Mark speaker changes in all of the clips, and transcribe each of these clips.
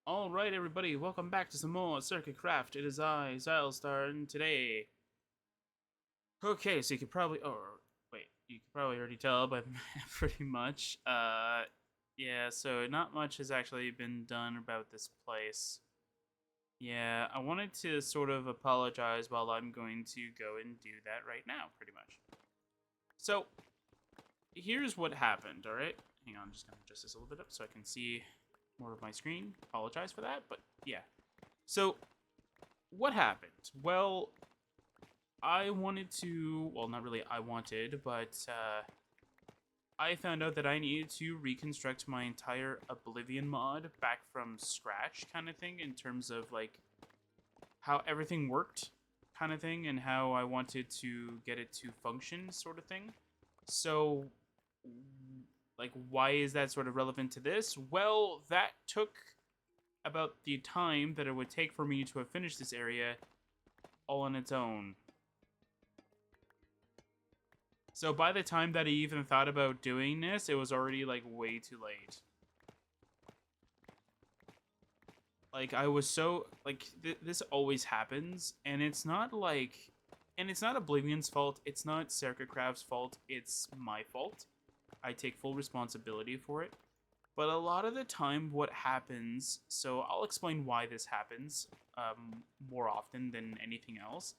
Speaker 1: Alright everybody, welcome back to some more Sercacraft. It is I, Xilestar, and today... Okay, so you could probably... Oh, wait, you could probably already tell, but pretty much. Yeah, so not much has actually been done about this place. Yeah, I wanted to sort of apologize while I'm going to go and do that right now, pretty much. So, here's what happened, alright? Hang on, I'm just going to adjust this a little bit up so I can see more of my screen. Apologize for that, but yeah. So, what happened? Well, I wanted to, well, not really I wanted, but I found out that I needed to reconstruct my entire Oblivion mod back from scratch, kind of thing, in terms of like how everything worked, kind of thing, and how I wanted to get it to function, sort of thing. So, like, why is that sort of relevant to this? Well, that took about the time that it would take for me to have finished this area all on its own. So by the time that I even thought about doing this, it was already like way too late. Like I was so like this always happens, and it's not like, and it's not Oblivion's fault. It's not Sercacraft's fault. It's my fault. I take full responsibility for it. But a lot of the time, what happens? So I'll explain why this happens more often than anything else.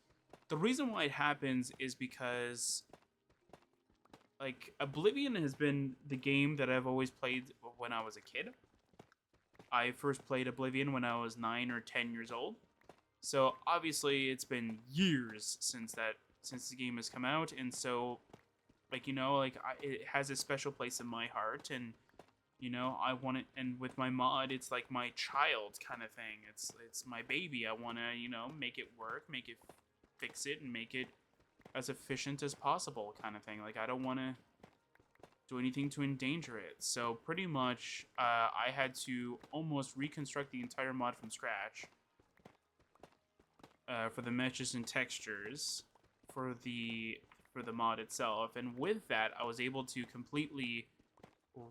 Speaker 1: The reason why it happens is because like Oblivion has been the game that I've always played when I was a kid. I first played Oblivion when I was 9 or 10 years old. So obviously it's been years since the game has come out, and so like it has a special place in my heart, and I want it, and with my mod it's like my child kind of thing. It's my baby. I want to make it work, make it fix it, and make it as efficient as possible kind of thing. Like I don't want to do anything to endanger it. So pretty much I had to almost reconstruct the entire mod from scratch for the meshes and textures for the mod itself. And with that, I was able to completely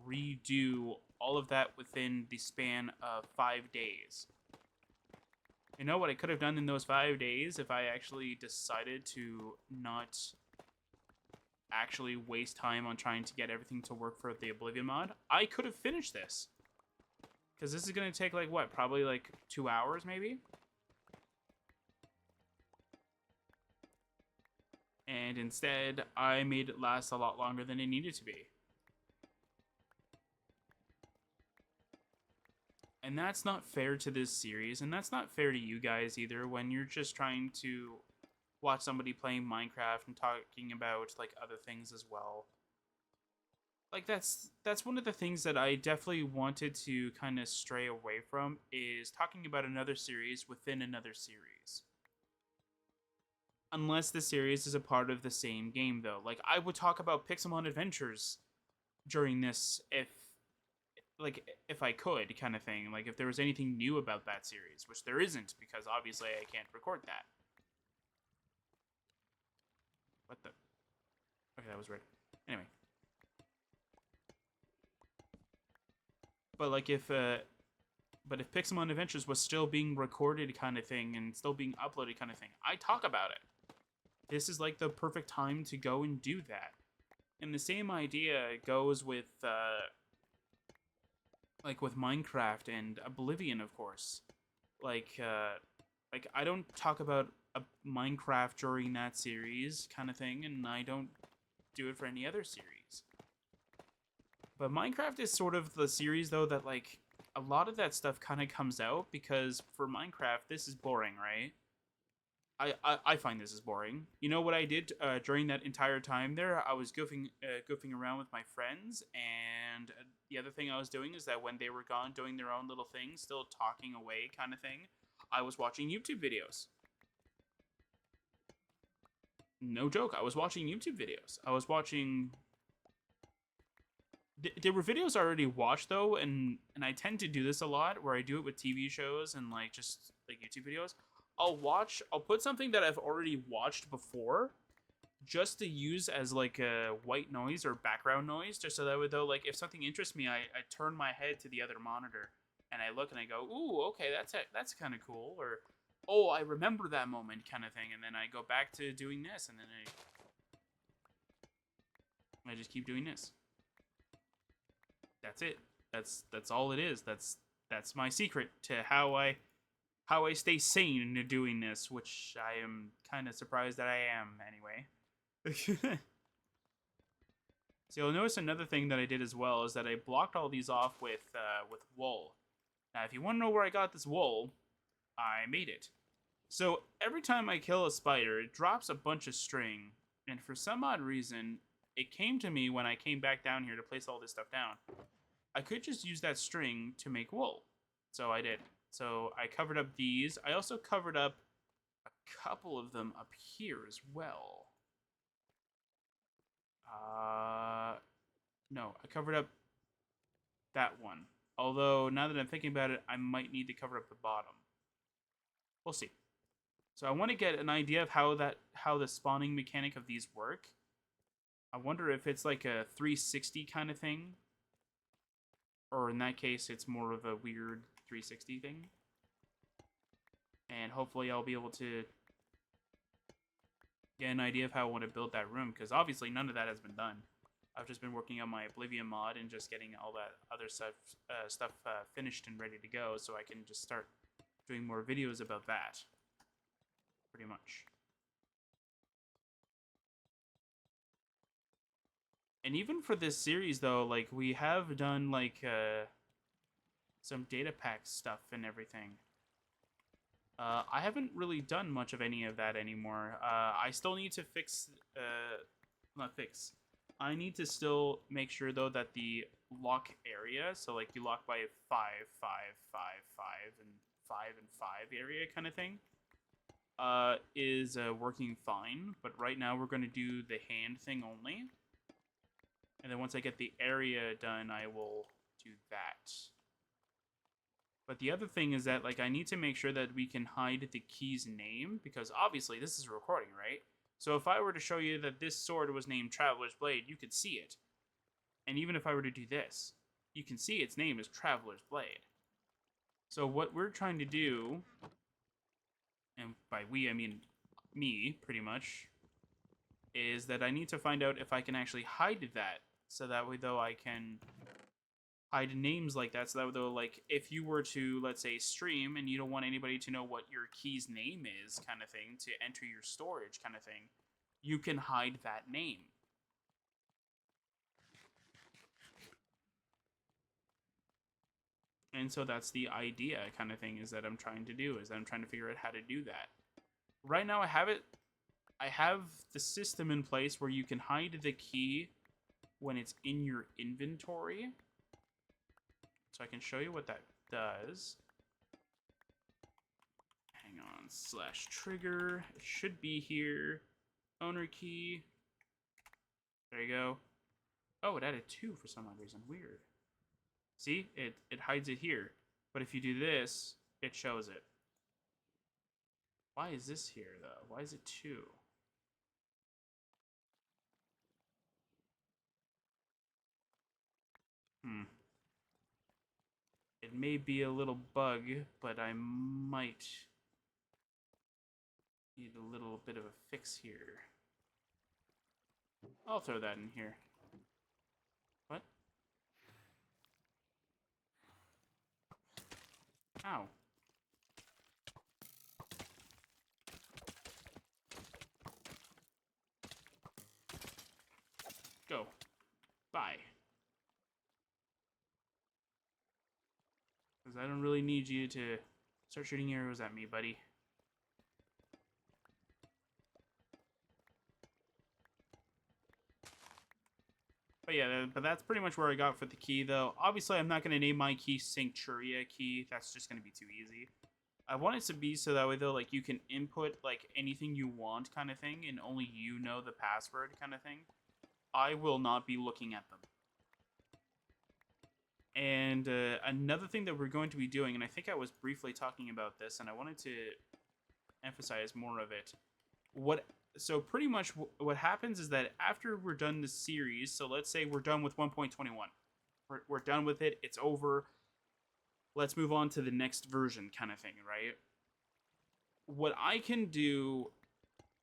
Speaker 1: redo all of that within the span of 5 days. You know what I could have done in those 5 days if I actually decided to not actually waste time on trying to get everything to work for the Oblivion mod? I could have finished this. Because this is going to take, like, what? Probably, like, 2 hours, maybe? And instead, I made it last a lot longer than it needed to be. And that's not fair to this series, and that's not fair to you guys either when you're just trying to watch somebody playing Minecraft and talking about like other things as well. Like that's one of the things that I definitely wanted to kind of stray away from, is talking about another series within another series. Unless the series is a part of the same game though. Like I would talk about Pixelmon Adventures during this if I could, kind of thing. Like if there was anything new about that series, which there isn't because obviously I can't record that. What the? Okay, that was weird. Anyway, but like if Pixelmon Adventures was still being recorded, kind of thing, and still being uploaded, kind of thing, I talk about it. This is like the perfect time to go and do that. And the same idea goes with like with Minecraft and Oblivion, of course. Like I don't talk about a Minecraft during that series, kind of thing, and I don't do it for any other series. But Minecraft is sort of the series though that like a lot of that stuff kind of comes out because for Minecraft this is boring, right? I find this is boring. You know what I did during that entire time there? I was goofing around with my friends, and the other thing I was doing is that when they were gone doing their own little thing, still talking away, kind of thing, I was watching YouTube videos. No joke, I was watching YouTube videos. I was watching. There were videos I already watched though, and I tend to do this a lot, where I do it with TV shows and like just like YouTube videos. I'll put something that I've already watched before just to use as like a white noise or background noise, just so that way though, like if something interests me, I turn my head to the other monitor and I look and I go, ooh, okay, that's kind of cool, or oh, I remember that moment kind of thing, and then I go back to doing this, and then I just keep doing this. That's it. That's all it is. That's my secret to how I stay sane in doing this, which I am kind of surprised that I am anyway. So you'll notice another thing that I did as well is that I blocked all these off with wool. Now, if you want to know where I got this wool, I made it. So every time I kill a spider, it drops a bunch of string, and for some odd reason, it came to me when I came back down here to place all this stuff down. I could just use that string to make wool. So I did. So I covered up these. I also covered up a couple of them up here as well. No, I covered up that one. Although, now that I'm thinking about it, I might need to cover up the bottom. We'll see. So I want to get an idea of how the spawning mechanic of these work. I wonder if it's like a 360 kind of thing. Or in that case, it's more of a weird 360 thing. And hopefully I'll be able to get an idea of how I want to build that room, because obviously none of that has been done. I've just been working on my Oblivion mod and just getting all that other stuff finished and ready to go, so I can just start doing more videos about that. Pretty much. And even for this series, though, like, we have done, like, some data pack stuff and everything. I haven't really done much of any of that anymore. I still need to I need to still make sure, though, that the lock area, so, like, you lock by 5, 5, 5, 5, and 5 and 5 area kind of thing, is working fine. But right now we're going to do the hand thing only. And then once I get the area done, I will do that. But the other thing is that, like, I need to make sure that we can hide the key's name, because obviously this is a recording, right? So if I were to show you that this sword was named Traveler's Blade, you could see it. And even if I were to do this, you can see its name is Traveler's Blade. So what we're trying to do, and by we I mean me, pretty much, is that I need to find out if I can actually hide that. So that way, though, I can hide names like that. So that way, though, like, if you were to, let's say, stream and you don't want anybody to know what your key's name is, kind of thing, to enter your storage, kind of thing, you can hide that name. And so that's the idea, kind of thing, is that I'm trying to do, is that I'm trying to figure out how to do that. Right now, I have the system in place where you can hide the key when it's in your inventory. So I can show you what that does. Hang on, /trigger. It should be here. Owner key. There you go. Oh, it added 2 for some odd reason. Weird. See? It hides it here. But if you do this, it shows it. Why is this here, though? Why is it 2? It may be a little bug, but I might need a little bit of a fix here. I'll throw that in here. What? Ow. Go. Bye. Because I don't really need you to start shooting arrows at me, buddy. But yeah, but that's pretty much where I got for the key, though. Obviously, I'm not going to name my key Sancturia key. That's just going to be too easy. I want it to be so that way, though, like, you can input, like, anything you want kind of thing, and only you know the password kind of thing. I will not be looking at them. And another thing that we're going to be doing, and I think I was briefly talking about this, and I wanted to emphasize more of it. So pretty much what happens is that after we're done this series, so let's say we're done with 1.21. We're done with it. It's over. let's move on to the next version kind of thing, right? What I can do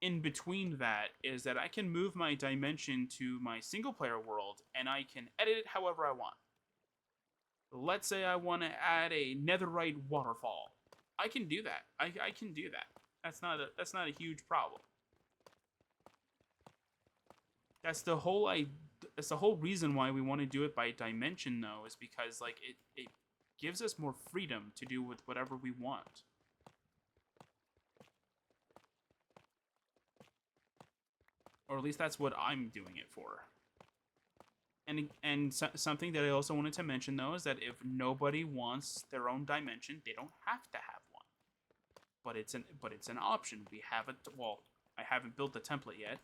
Speaker 1: in between that is that I can move my dimension to my single player world and I can edit it however I want. Let's say I want to add a netherite waterfall. I can do that. I can do that. That's not a huge problem. That's the whole that's the whole reason why we want to do it by dimension though, is because like it gives us more freedom to do with whatever we want. Or at least that's what I'm doing it for. And something that I also wanted to mention though is that if nobody wants their own dimension, they don't have to have one. But it's an option. We haven't well, I haven't built the template yet.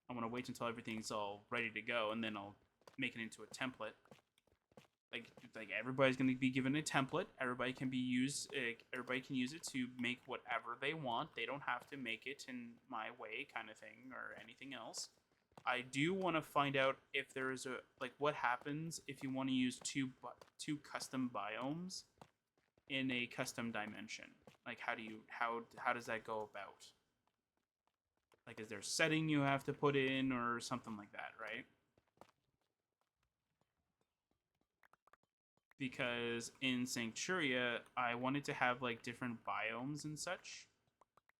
Speaker 1: I want to wait until everything's all ready to go, and then I'll make it into a template. Like everybody's going to be given a template. Everybody can use it to make whatever they want. They don't have to make it in my way, kind of thing, or anything else. I do want to find out if there is what happens if you want to use two custom biomes in a custom dimension. Like how does that go about? Like, is there a setting you have to put in or something like that, right? Because in Sancturia, I wanted to have like different biomes and such.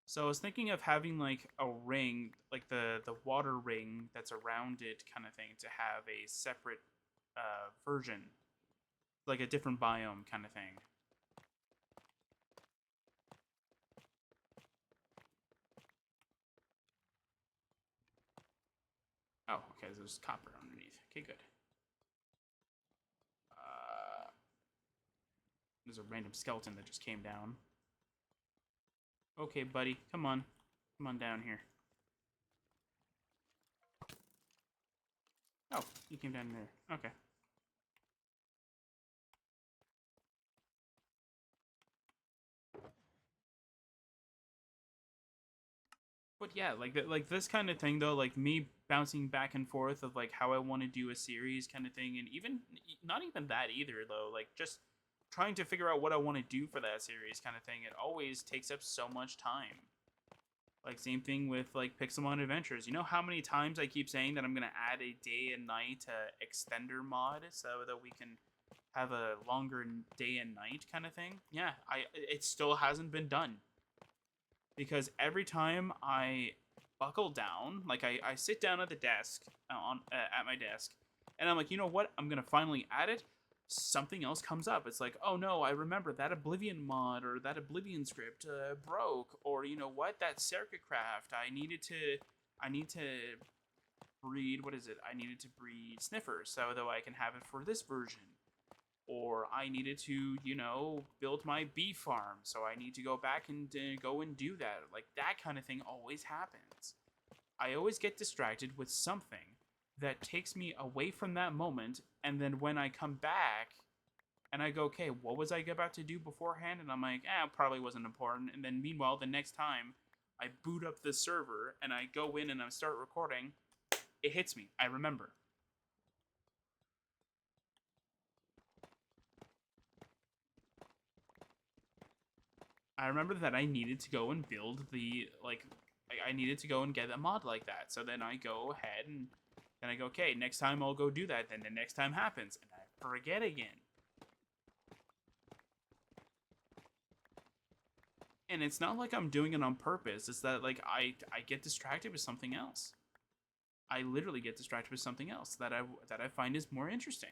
Speaker 1: So I was thinking of having like a ring, like the water ring that's around it kind of thing, to have a separate version, like a different biome kind of thing. Oh, okay, there's copper underneath. Okay, good. There's a random skeleton that just came down. Okay, buddy, come on. Come on down here. Oh, you came down there. Okay. But yeah, like this kind of thing though, like me bouncing back and forth of like how I want to do a series kind of thing, and even not even that either though, like just trying to figure out what I want to do for that series kind of thing. It always takes up so much time. Like same thing with like Pixelmon Adventures. You know how many times I keep saying that I'm gonna add a day and night extender mod so that we can have a longer day and night kind of thing. Yeah, it still hasn't been done. Because every time I buckle down, like I sit down at the desk at my desk, and I'm like, you know what? I'm gonna finally add it. Something else comes up. It's like, oh no, I remember that Oblivion mod or that Oblivion script broke, or you know what? That Sercacraft. I need to breed. What is it? I needed to breed sniffers so that I can have it for this version. Or I needed to, you know, build my bee farm, so I need to go back and go and do that. Like, that kind of thing always happens. I always get distracted with something that takes me away from that moment, and then when I come back, and I go, okay, what was I about to do beforehand? And I'm like, it probably wasn't important. And then meanwhile, the next time I boot up the server, and I go in and I start recording, it hits me. I remember. I remember that I needed to go and build the, like I needed to go and get a mod like that. So then I go ahead and then I go, okay, next time I'll go do that. Then the next time happens and I forget again. And it's not like I'm doing it on purpose. It's that like I get distracted with something else. I literally get distracted with something else that I find is more interesting.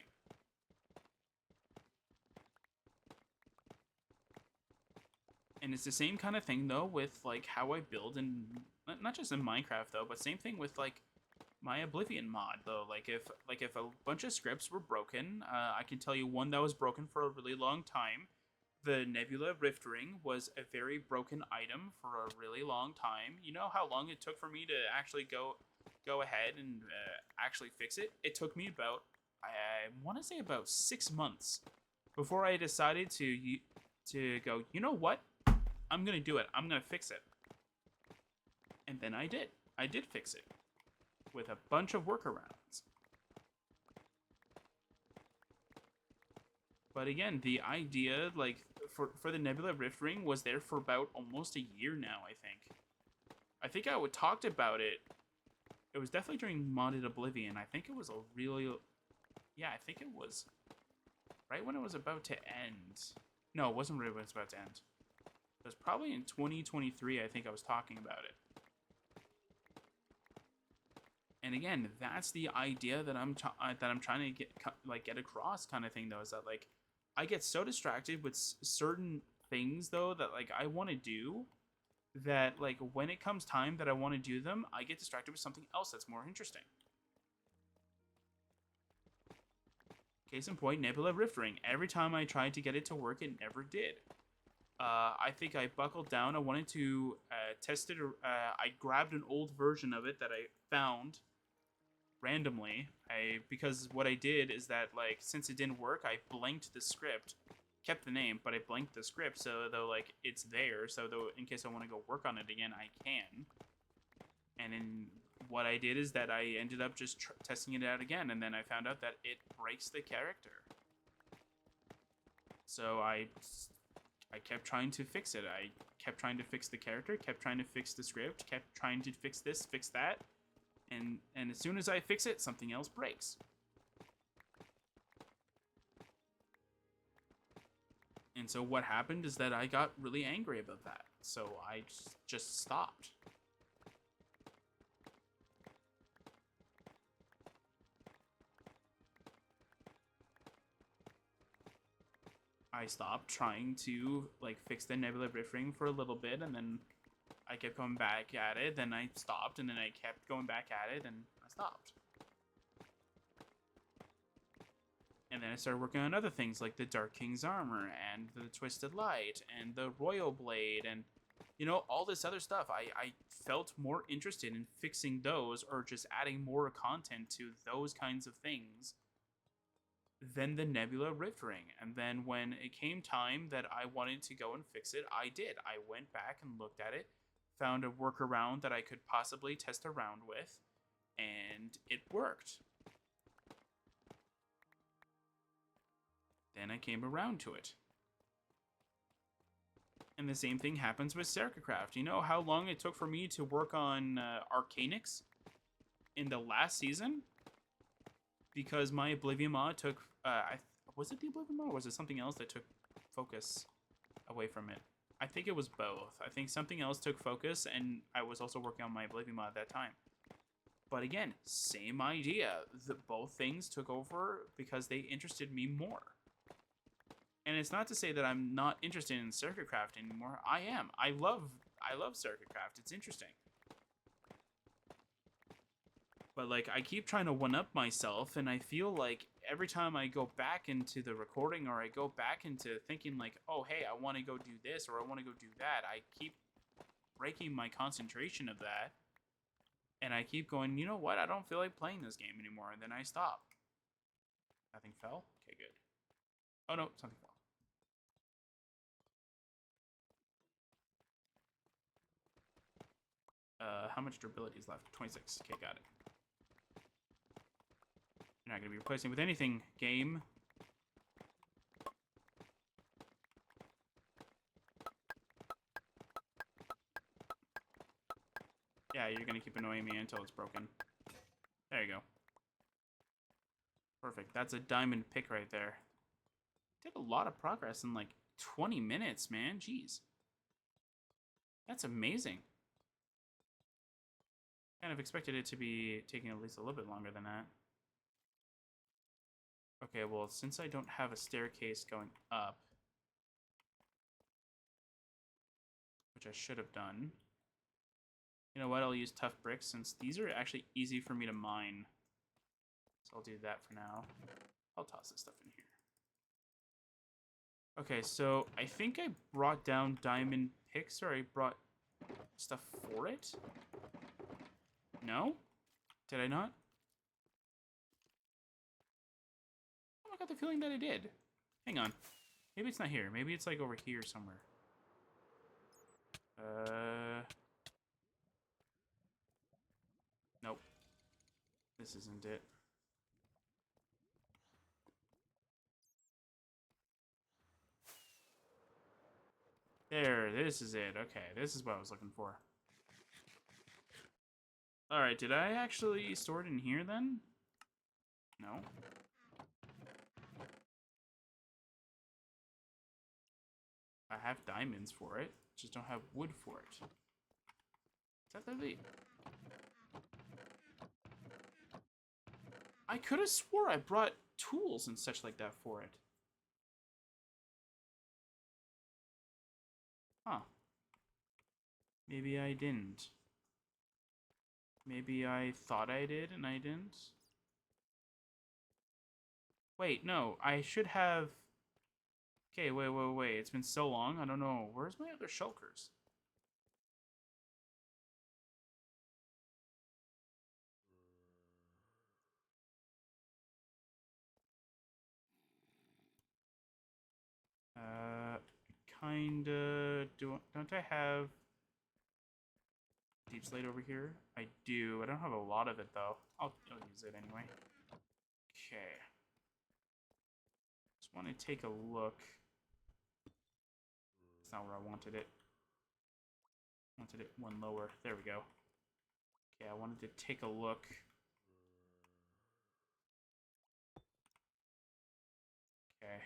Speaker 1: And it's the same kind of thing though with like how I build, and not just in Minecraft though, but same thing with like my Oblivion mod though. Like if a bunch of scripts were broken, I can tell you one that was broken for a really long time. The Nebula Rift Ring was a very broken item for a really long time. You know how long it took for me to actually go ahead and actually fix it? It took me about, I want to say about 6 months before I decided to go, you know what? I'm going to do it. I'm going to fix it. And then I did. I did fix it with a bunch of workarounds. But again, the idea, like, for the Nebula Rift Ring was there for about almost a year now, I think. I think I would talked about it. It was definitely during Modded Oblivion. I think it was a really... Yeah, I think it was right when it was about to end. No, it wasn't right when it was about to end. It was probably in 2023, I think I was talking about it. And again, that's the idea that I'm trying to get across, kind of thing, though, is that, like, I get so distracted with certain things, though, that, like, I want to do, that, like, when it comes time that I want to do them, I get distracted with something else that's more interesting. Case in point, Nebula Rift Ring. Every time I tried to get it to work, it never did. I think I buckled down. I wanted to test it. I grabbed an old version of it that I found randomly. Because what I did is that, like, since it didn't work, I blanked the script, kept the name, but I blanked the script, so though, like, it's there, so though in case I want to go work on it again, I can. And then what I did is that I ended up just testing it out again, and then I found out that it breaks the character. So I kept trying to fix it. I kept trying to fix the character, kept trying to fix the script, kept trying to fix this, fix that. And as soon as I fix it, something else breaks. And so what happened is that I got really angry about that. So I just stopped. I stopped trying to, like, fix the Nebula Rift Ring for a little bit, and then I kept going back at it, then I stopped, and then I kept going back at it, and I stopped. And then I started working on other things, like the Dark King's Armor, and the Twisted Light, and the Royal Blade, and, you know, all this other stuff. I felt more interested in fixing those, or just adding more content to those kinds of things, than the Nebula Rift Ring. And then when it came time that I wanted to go and fix it, I did. I went back and looked at it, found a workaround that I could possibly test around with, and it worked. Then I came around to it. And the same thing happens with Sercacraft. You know how long it took for me to work on Arcanix in the last season? Because my Oblivion mod took... was it the Oblivion mod, or was it something else that took focus away from it? I think it was both. I think something else took focus, and I was also working on my Oblivion mod at that time. But again, same idea. Both things took over because they interested me more. And it's not to say that I'm not interested in Sercacraft anymore. I am. I love Sercacraft. It's interesting. But, like, I keep trying to one-up myself, and I feel like every time I go back into the recording, or I go back into thinking, like, oh, hey, I want to go do this, or I want to go do that, I keep breaking my concentration of that, and I keep going, you know what, I don't feel like playing this game anymore, and then I stop. Nothing fell? Okay, good. Oh, no, something fell. How much durability is left? 26. Okay, got it. You're not going to be replacing with anything, game. Yeah, you're going to keep annoying me until it's broken. There you go. Perfect. That's a diamond pick right there. Did a lot of progress in, like, 20 minutes, man. Jeez. That's amazing. Kind of expected it to be taking at least a little bit longer than that. Okay, well, since I don't have a staircase going up, which I should have done, you know what, I'll use tough bricks since these are actually easy for me to mine. So I'll do that for now. I'll toss this stuff in here. Okay, so I think I brought down diamond picks, or I brought stuff for it? No? Did I not? Oh, I got the feeling that I did. Hang on. Maybe it's not here. Maybe it's, like, over here somewhere. Nope. This isn't it. There, this is it. Okay, this is what I was looking for. Alright, did I actually store it in here then? No. I have diamonds for it, just don't have wood for it. Is that the... I could have swore I brought tools and such like that for it. Huh. Maybe I didn't. Maybe I thought I did and I didn't. Wait, no, I should have... Okay, wait. It's been so long, I don't know. Where's my other shulkers? Kinda... Don't I have... Deep slate over here? I do. I don't have a lot of it, though. I'll use it anyway. Okay. Just want to take a look. It's not where I wanted it. I wanted it one lower. There we go. Okay, I wanted to take a look. Okay.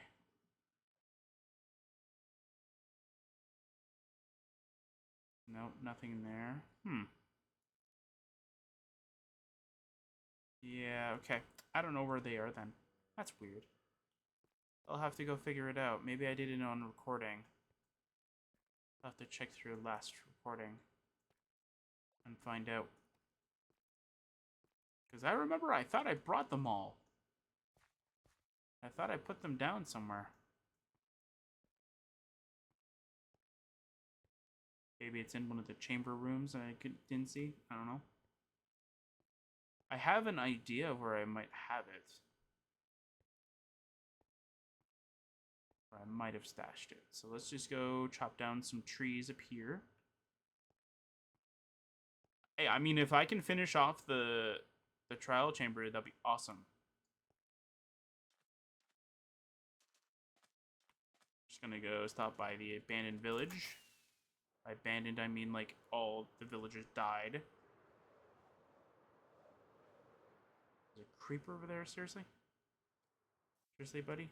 Speaker 1: Nope, nothing in there. Yeah, okay. I don't know where they are then. That's weird. I'll have to go figure it out. Maybe I did it on recording. I'll have to check through last recording and find out. Because I remember I thought I brought them all. I thought I put them down somewhere. Maybe it's in one of the chamber rooms and I didn't see. I don't know. I have an idea of where I might have it. Or I might have stashed it. So let's just go chop down some trees up here. Hey, I mean, if I can finish off the trial chamber, that'd be awesome. Just gonna go stop by the abandoned village. By abandoned, I mean like all the villagers died. There's a creeper over there, seriously? Seriously, buddy?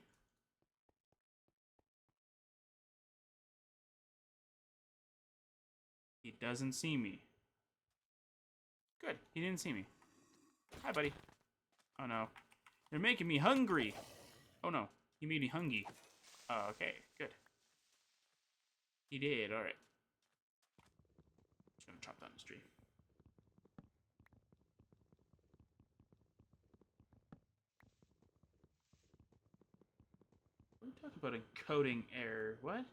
Speaker 1: He doesn't see me. Good, he didn't see me. Hi, buddy. Oh no. They're making me hungry! Oh no, he made me hungry. Oh, okay, good. He did, alright. Just gonna chop down this tree. What are you talking about encoding error? What?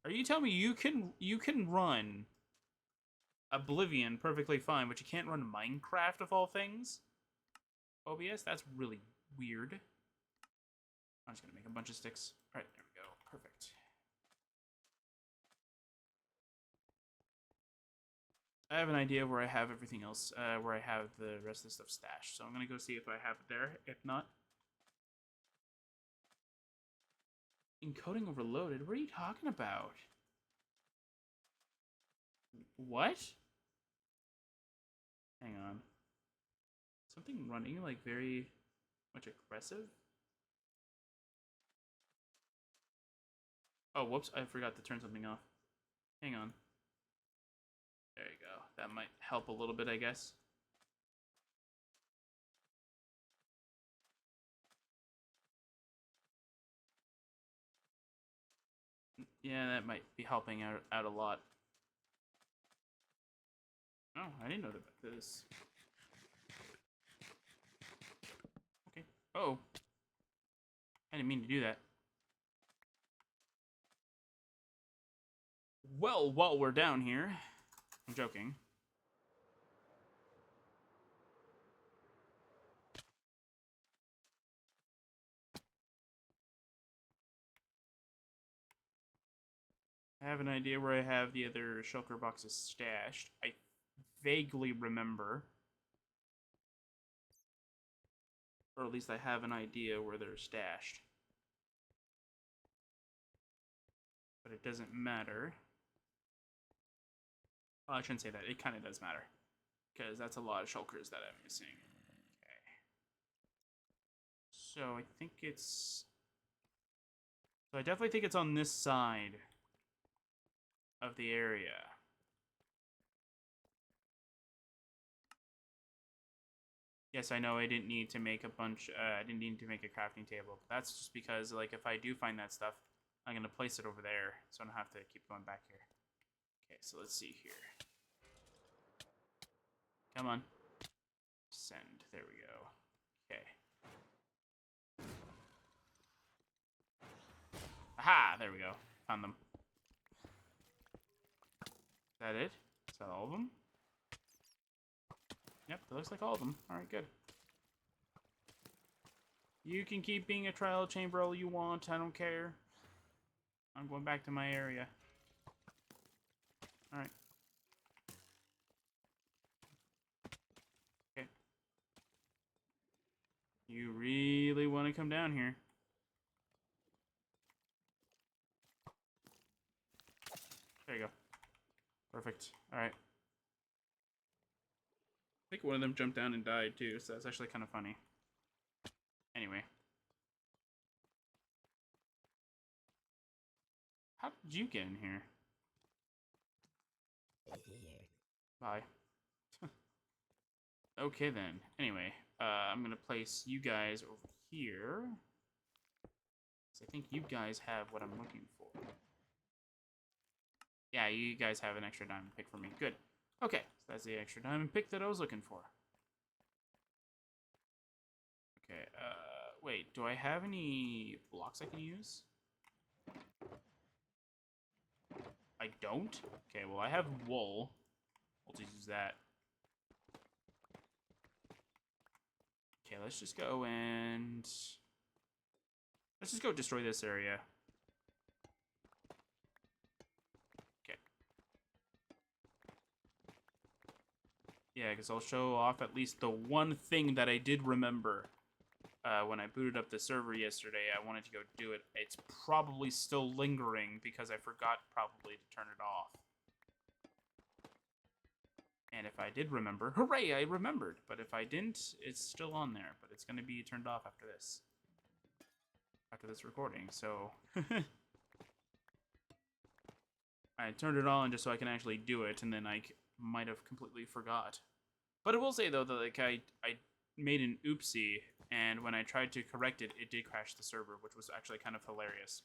Speaker 1: Are you telling me you can run Oblivion perfectly fine, but you can't run Minecraft of all things? OBS? That's really weird. I'm just gonna make a bunch of sticks. Alright, there we go. Perfect. I have an idea where I have everything else, where I have the rest of the stuff stashed. So I'm gonna go see if I have it there. If not... Encoding overloaded? What are you talking about? What? Hang on. Something running, like, very much aggressive? Oh, whoops, I forgot to turn something off. Hang on. There you go. That might help a little bit, I guess. Yeah, that might be helping out a lot. Oh, I didn't know about this. Okay. Oh. I didn't mean to do that. Well, while we're down here... I'm joking. I have an idea where I have the other shulker boxes stashed. I vaguely remember. Or at least I have an idea where they're stashed. But it doesn't matter. Well, I shouldn't say that. It kind of does matter. Because that's a lot of shulkers that I'm missing. Okay. So I think it's... So I definitely think it's on this side of the area. Yes, I know I didn't need to make a bunch, I didn't need to make a crafting table. But that's just because, like, if I do find that stuff, I'm going to place it over there, so I don't have to keep going back here. Okay, so let's see here. Come on. Send. There we go. Okay. Aha! There we go. Found them. Is that it? Is that all of them? Yep, that looks like all of them. Alright, good. You can keep being a trial chamber all you want. I don't care. I'm going back to my area. Alright. Okay. You really want to come down here. There you go. Perfect. Alright. I think one of them jumped down and died too, so that's actually kind of funny. Anyway. How did you get in here? Bye. Okay then. Anyway, I'm gonna place you guys over here. So I think you guys have what I'm looking for. Yeah, you guys have an extra diamond pick for me. Good. Okay, so that's the extra diamond pick that I was looking for. Okay, wait, do I have any blocks I can use? I don't? Okay, well I have wool. We'll just use that. Okay, let's just go and... Let's just go destroy this area. Okay. Yeah, because I'll show off at least the one thing that I did remember when I booted up the server yesterday. I wanted to go do it. It's probably still lingering because I forgot probably to turn it off. And if I did remember, hooray, I remembered. But if I didn't, it's still on there. But it's going to be turned off after this. After this recording, so... I turned it on just so I can actually do it, and then I might have completely forgot. But I will say, though, that like I made an oopsie, and when I tried to correct it, it did crash the server, which was actually kind of hilarious.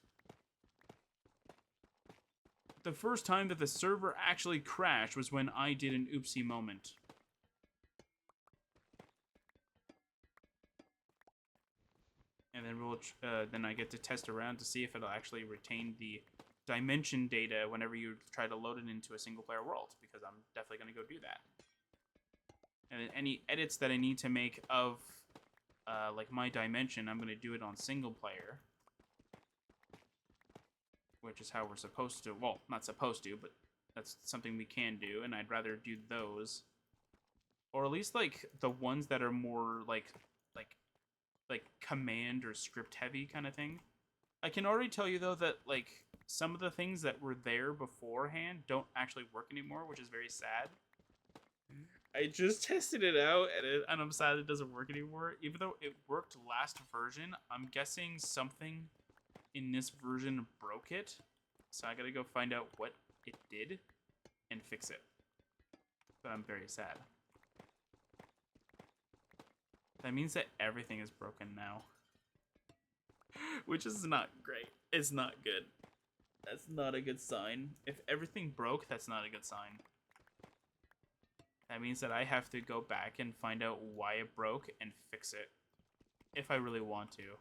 Speaker 1: The first time that the server actually crashed was when I did an oopsie moment. And then then I get to test around to see if it'll actually retain the dimension data whenever you try to load it into a single-player world, because I'm definitely going to go do that. And then any edits that I need to make of like my dimension, I'm going to do it on single-player. Which is how we're supposed to, well, not supposed to, but that's something we can do, and I'd rather do those. Or at least, like, the ones that are more, like command or script heavy kind of thing. I can already tell you, though, that, like, some of the things that were there beforehand don't actually work anymore, which is very sad. I just tested it out, and I'm sad it doesn't work anymore. Even though it worked last version, I'm guessing something in this version broke it, so I gotta go find out what it did and fix it. But I'm very sad. That means that everything is broken now. Which is not great. It's not good. That's not a good sign. If everything broke, that's not a good sign. That means that I have to go back and find out why it broke and fix it. If I really want to.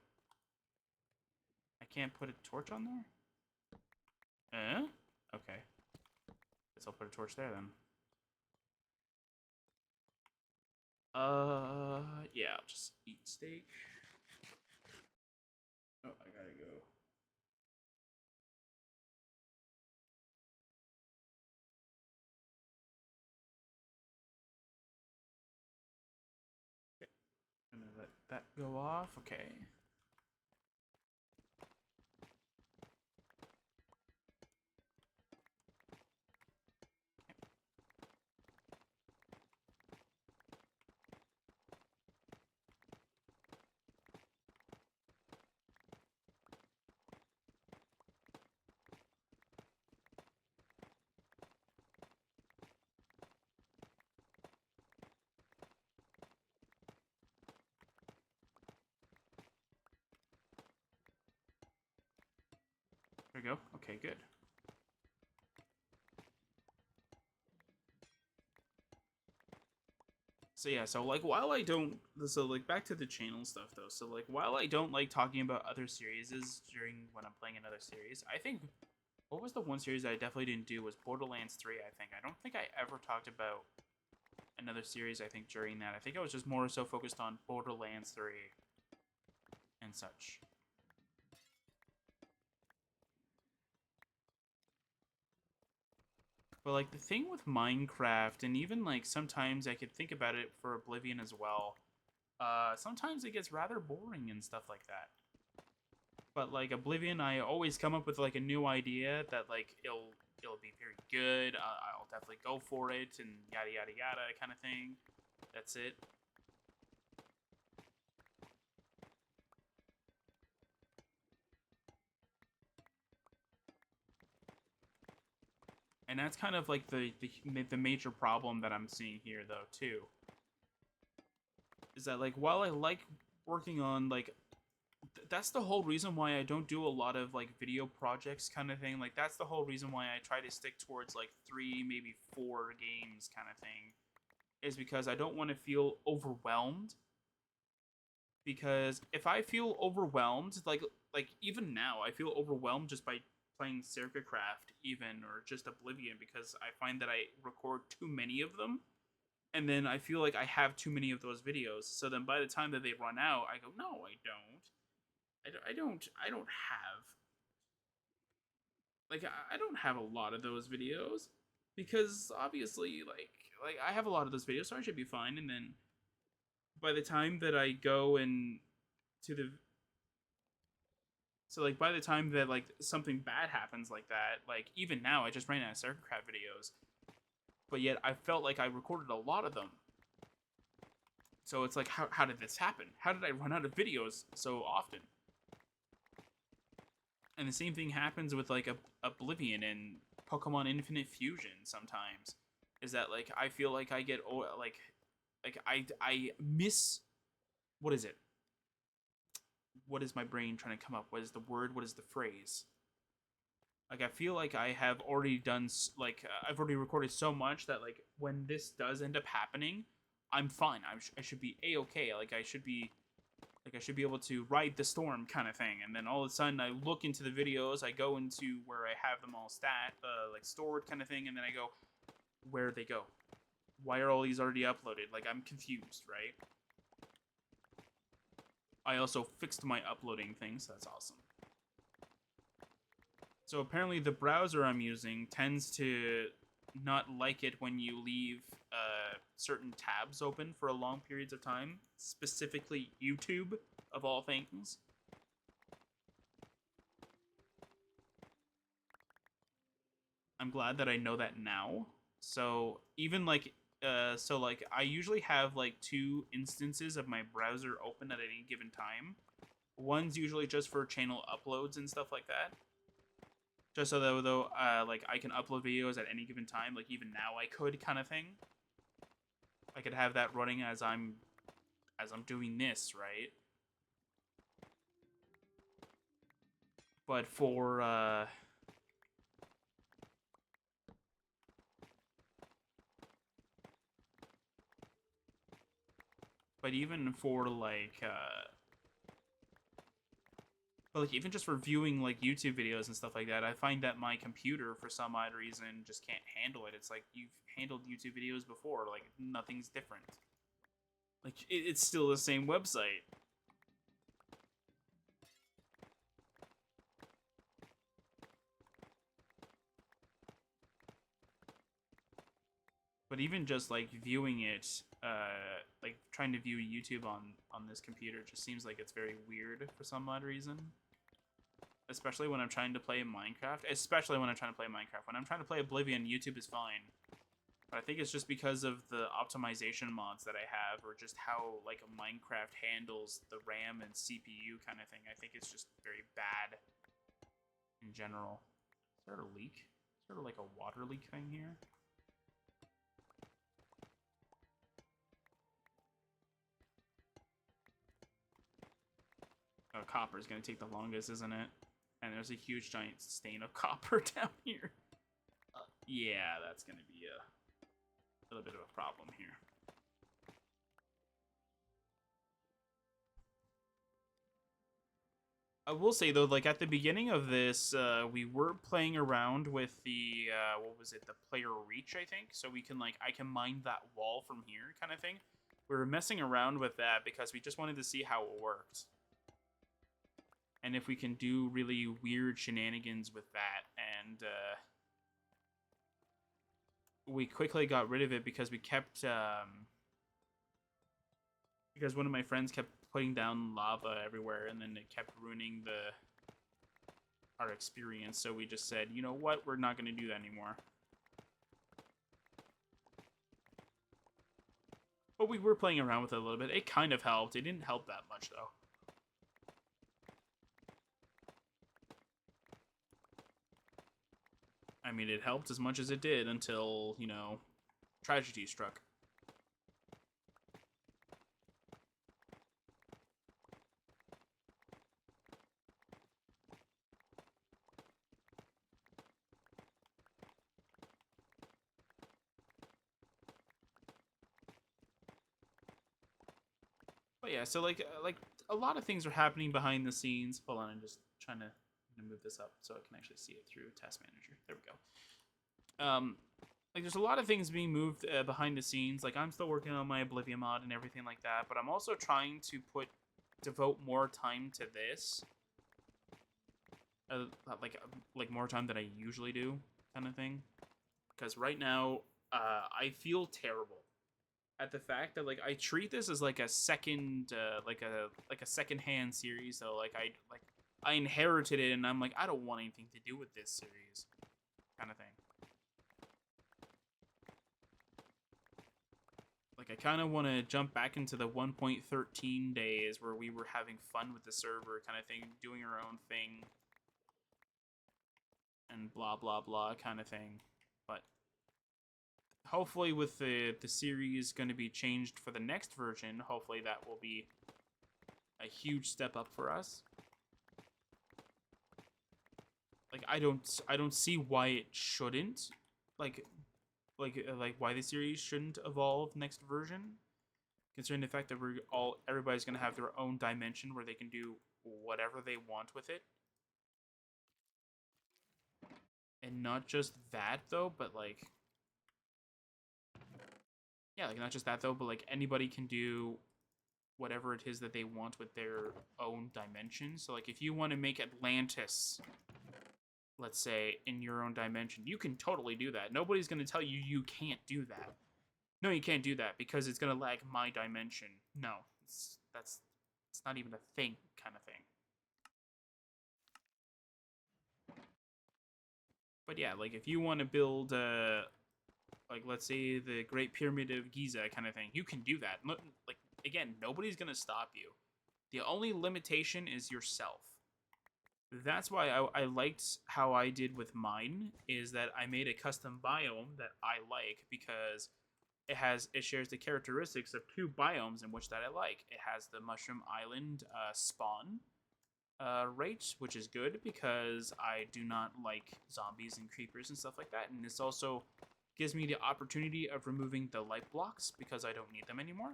Speaker 1: I can't put a torch on there? Okay. Guess I'll put a torch there then. Yeah, I'll just eat steak. Oh, I gotta go. Okay. I'm gonna let that go off. Okay. There we go. Okay, good. So yeah, so like while I don't, so like back to the channel stuff though. So like while I don't like talking about other series during when I'm playing another series, I think what was the one series that I definitely didn't do was Borderlands 3. I think I don't think I ever talked about another series. I think during that, I think I was just more so focused on Borderlands 3 and such. But like the thing with Minecraft, and even like sometimes I could think about it for Oblivion as well. Sometimes it gets rather boring and stuff like that. But like Oblivion, I always come up with like a new idea that like it'll be very good. I'll definitely go for it and yada yada yada kind of thing. That's it. And that's kind of like the major problem that I'm seeing here though too. Is that like while I like working on like that's the whole reason why I don't do a lot of like video projects kind of thing. Like that's the whole reason why I try to stick towards like 3 maybe 4 games kind of thing, is because I don't want to feel overwhelmed. Because if I feel overwhelmed, like even now I feel overwhelmed just by playing Sercacraft even, or just Oblivion, because I find that I record too many of them, and then I feel like I have too many of those videos. So then by the time that they run out, I go, no, I don't. I don't have like I don't have a lot of those videos, because obviously like I have a lot of those videos, so I should be fine. And then by the time that I go and to the so like by the time that like something bad happens like that, like even now I just ran out of Sercacraft videos, but yet I felt like I recorded a lot of them. So it's like how did this happen? How did I run out of videos so often? And the same thing happens with like Oblivion and Pokemon Infinite Fusion sometimes. Is that like I feel like I get I miss, what is it? What is my brain trying to come up? What is the word? What is the phrase? Like I feel like I have already done I've already recorded so much that like when this does end up happening, I'm fine. I should be a-okay. Like I should be able to ride the storm kind of thing. And then all of a sudden I look into the videos, I go into where I have them all like stored kind of thing, and then I go, where'd they go? Why are all these already uploaded? Like I'm confused, right? I also fixed my uploading thing, so that's awesome. So apparently the browser I'm using tends to not like it when you leave certain tabs open for a long periods of time, specifically YouTube, of all things. I'm glad that I know that now. So even like so like I usually have like 2 instances of my browser open at any given time. One's usually just for channel uploads and stuff like that. Just so that though like I can upload videos at any given time, like even now I could kind of thing. I could have that running as I'm doing this, right? But for but even for like but like even just for viewing like YouTube videos and stuff like that, I find that my computer for some odd reason just can't handle it. It's like you've handled YouTube videos before, like nothing's different. Like it's still the same website. But even just like viewing it, like trying to view YouTube on this computer just seems like it's very weird for some odd reason. Especially when I'm trying to play Minecraft. Especially when I'm trying to play Minecraft. When I'm trying to play Oblivion, YouTube is fine. But I think it's just because of the optimization mods that I have, or just how like Minecraft handles the RAM and CPU kind of thing. I think it's just very bad in general. Is there a leak? Is there like a water leak thing here? Oh, copper is going to take the longest, isn't it? And there's a huge giant stain of copper down here. Yeah, that's going to be a little bit of a problem here. I will say though, like at the beginning of this, we were playing around with the what was it, the player reach, I think. So we can I can mine that wall from here, kind of thing. We were messing around with that because we just wanted to see how it worked, and if we can do really weird shenanigans with that. And we quickly got rid of it because we kept because one of my friends kept putting down lava everywhere, and then it kept ruining our experience. So we just said, you know what, we're not going to do that anymore. But we were playing around with it a little bit. It kind of helped. It didn't help that much though. I mean, it helped as much as it did until, you know, tragedy struck. But yeah, so like a lot of things are happening behind the scenes. Hold on, I'm just trying to move this up so I can actually see it through Task Manager. There we go. Like there's a lot of things being moved behind the scenes. Like I'm still working on my Oblivion mod and everything like that, but I'm also trying to devote more time to this. Like more time than I usually do, kind of thing. Because right now, I feel terrible at the fact that like I treat this as like a second, like a second-hand series. So like I inherited it, and I'm like, I don't want anything to do with this series, kind of thing. Like I kind of want to jump back into the 1.13 days where we were having fun with the server, kind of thing, doing our own thing, and blah blah blah kind of thing. But hopefully with the series going to be changed for the next version, hopefully that will be a huge step up for us. Like I don't see why it shouldn't, like why the series shouldn't evolve next version, considering the fact that everybody's gonna have their own dimension where they can do whatever they want with it. And not just that though, but like, yeah, like not just that though, but like anybody can do whatever it is that they want with their own dimension. So like if you want to make Atlantis, let's say, in your own dimension, you can totally do that. Nobody's going to tell you you can't do that. No, you can't do that because it's going to lag my dimension. No, it's not even a thing, kind of thing. But yeah, like if you want to build, like let's say the Great Pyramid of Giza kind of thing, you can do that. Like again, nobody's going to stop you. The only limitation is yourself. That's why I liked how I did with mine, is that I made a custom biome that I like because it shares the characteristics of two biomes in which that I like. It has the Mushroom Island spawn rate, which is good because I do not like zombies and creepers and stuff like that. And this also gives me the opportunity of removing the light blocks because I don't need them anymore,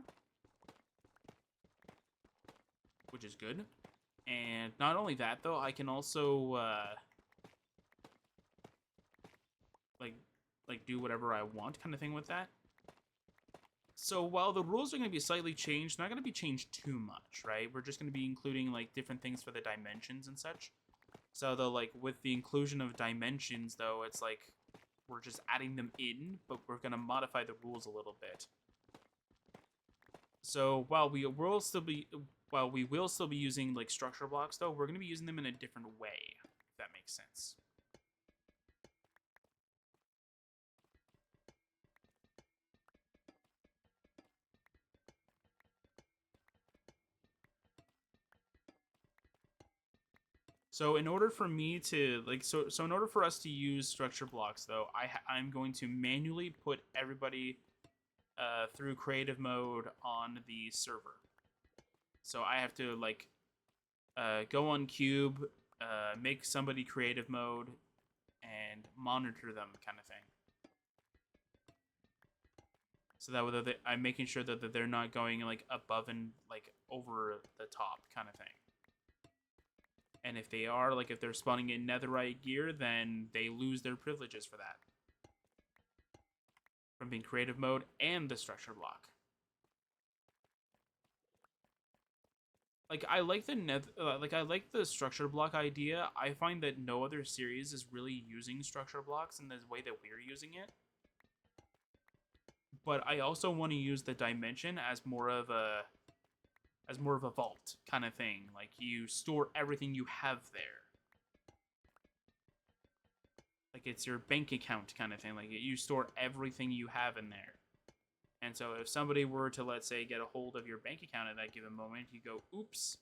Speaker 1: which is good. And not only that, though, I can also like do whatever I want, kind of thing with that. So while the rules are going to be slightly changed, not going to be changed too much, right? We're just going to be including like different things for the dimensions and such. So though, like with the inclusion of dimensions, though, it's like we're just adding them in, but we're going to modify the rules a little bit. So while we will still be using like structure blocks, though, we're going to be using them in a different way, if that makes sense. So in order for me to in order for us to use structure blocks, though, I'm going to manually put everybody through creative mode on the server. So I have to go on Cube, make somebody creative mode, and monitor them, kind of thing. So that way I'm making sure that they're not going like above and like over the top, kind of thing. And if they are, like if they're spawning in netherite gear, then they lose their privileges for that. From being creative mode and the structure block. Like I like the structure block idea. I find that no other series is really using structure blocks in the way that we're using it. But I also want to use the dimension as more of a vault kind of thing. Like you store everything you have there. Like it's your bank account kind of thing. Like you store everything you have in there. And so if somebody were to, let's say, get a hold of your bank account at that given moment, you go, oops.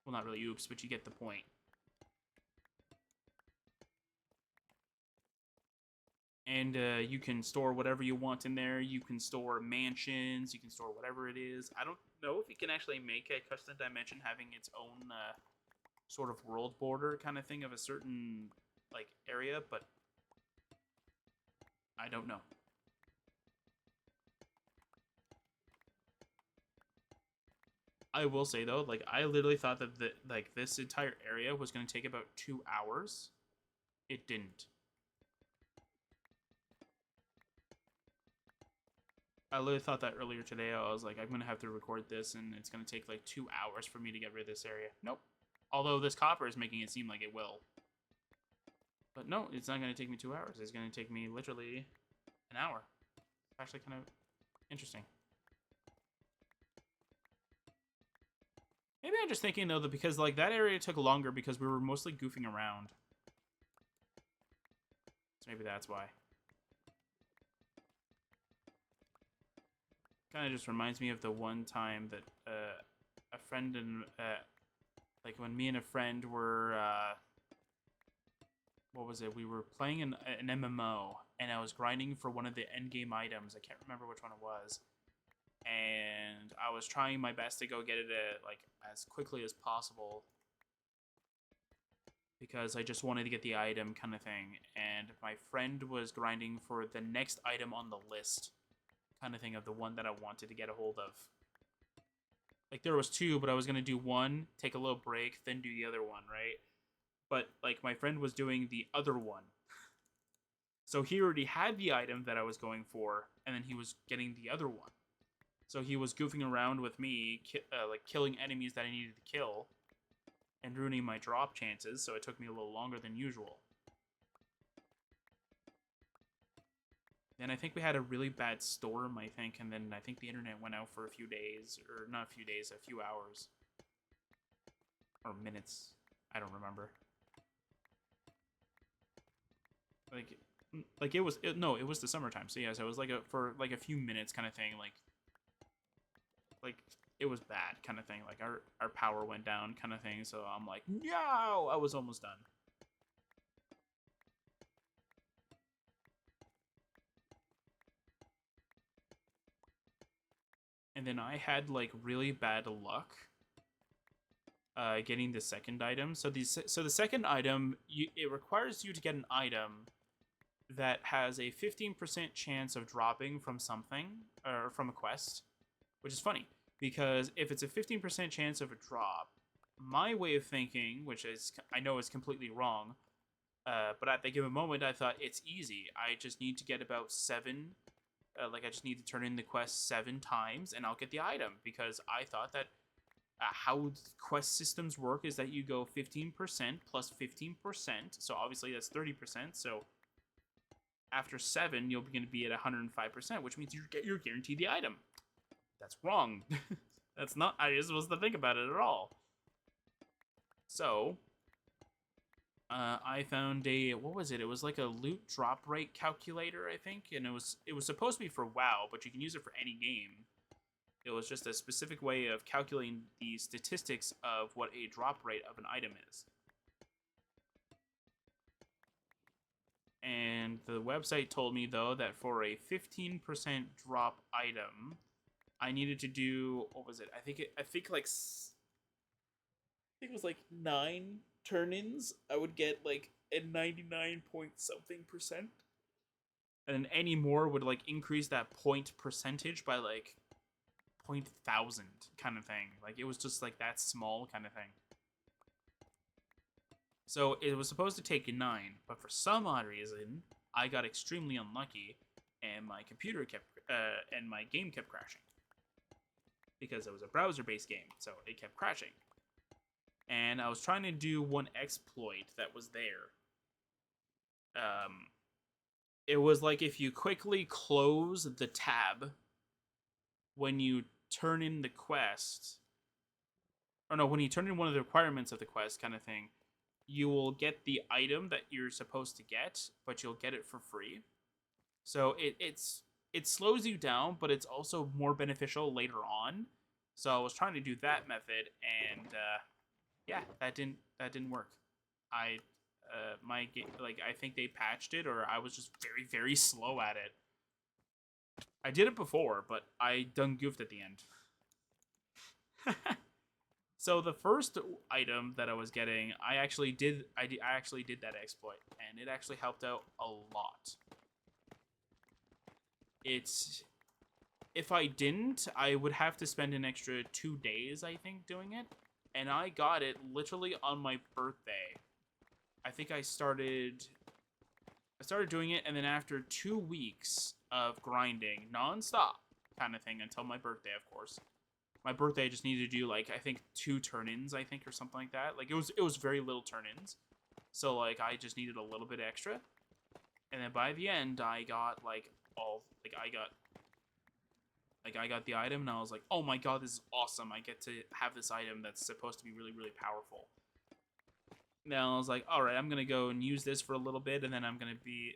Speaker 1: Well, not really oops, but you get the point. And you can store whatever you want in there. You can store mansions. You can store whatever it is. I don't know if you can actually make a custom dimension having its own sort of world border kind of thing of a certain like area, but I don't know. I will say though, like I literally thought that this entire area was going to take about 2 hours. It didn't. I literally thought that earlier today. I was like, I'm going to have to record this, and it's going to take like 2 hours for me to get rid of this area. Nope. Although this copper is making it seem like it will. But no, it's not going to take me 2 hours. It's going to take me literally an hour. It's actually kind of interesting. Maybe I'm just thinking, though, that because like that area took longer because we were mostly goofing around. So maybe that's why. Kind of just reminds me of the one time that a friend and like when me and a friend were what was it? We were playing an MMO, and I was grinding for one of the end game items. I can't remember which one it was, and I was trying my best to go get it like as quickly as possible because I just wanted to get the item, kind of thing. And my friend was grinding for the next item on the list, kind of thing, of the one that I wanted to get a hold of. Like there was two, but I was gonna do one, take a little break, then do the other one, right? But like my friend was doing the other one, so he already had the item that I was going for, and then he was getting the other one. So he was goofing around with me, like killing enemies that I needed to kill, and ruining my drop chances. So it took me a little longer than usual. And I think we had a really bad storm, I think, and then I think the internet went out for a few days, or not a few days, a few hours. Or minutes. I don't remember. Like it was, no, it was the summertime, so yeah, so it was like for like a few minutes kind of thing, like it was bad kind of thing, like our power went down kind of thing, so I'm like, no, I was almost done. And then I had like really bad luck getting the second item. So the second item, it requires you to get an item that has a 15% chance of dropping from something or from a quest, which is funny because if it's a 15% chance of a drop, my way of thinking, which is I know is completely wrong, but at the given moment I thought it's easy. I just need to get about 7. Like I just need to turn in the quest 7 times and I'll get the item, because I thought that how quest systems work is that you go 15% plus 15%, so obviously that's 30%, so after 7 you're going to be at 105%, which means you're guaranteed the item. That's wrong. That's not how you're supposed to think about it at all. So, I found a, what was it? It was like a loot drop rate calculator, I think, and it was supposed to be for WoW, but you can use it for any game. It was just a specific way of calculating the statistics of what a drop rate of an item is. And the website told me, though, that for a 15% drop item, I needed to do, what was it? I think it was like 9 turn-ins. I would get like a 99 point something percent. And then any more would like increase that point percentage by like 0.1000 kind of thing. Like it was just like that small kind of thing. So it was supposed to take a 9, but for some odd reason, I got extremely unlucky, and my computer kept and my game kept crashing because it was a browser-based game, so it kept crashing. And I was trying to do one exploit that was there. It was like if you quickly close the tab when you turn in the quest, or no, when you turn in one of the requirements of the quest, kind of thing, you will get the item that you're supposed to get, but you'll get it for free. So it slows you down, but it's also more beneficial later on. So I was trying to do that method, and yeah, that didn't work. I I think they patched it, or I was just very slow at it. I did it before, but I done goofed at the end. So the first item that I was getting, I actually did that exploit, and it actually helped out a lot. It's, if I didn't, I would have to spend an extra 2 days, I think, doing it. And I got it literally on my birthday. I think I started doing it, and then after 2 weeks of grinding nonstop kind of thing until my birthday, of course. My birthday, I just needed to do like I think 2 turn-ins, I think, or something like that. Like it was very little turn-ins, so like I just needed a little bit extra. And then by the end, I got like I got the item, and I was like, oh my god, this is awesome! I get to have this item that's supposed to be really powerful. Now I was like, all right, I'm gonna go and use this for a little bit, and then I'm gonna be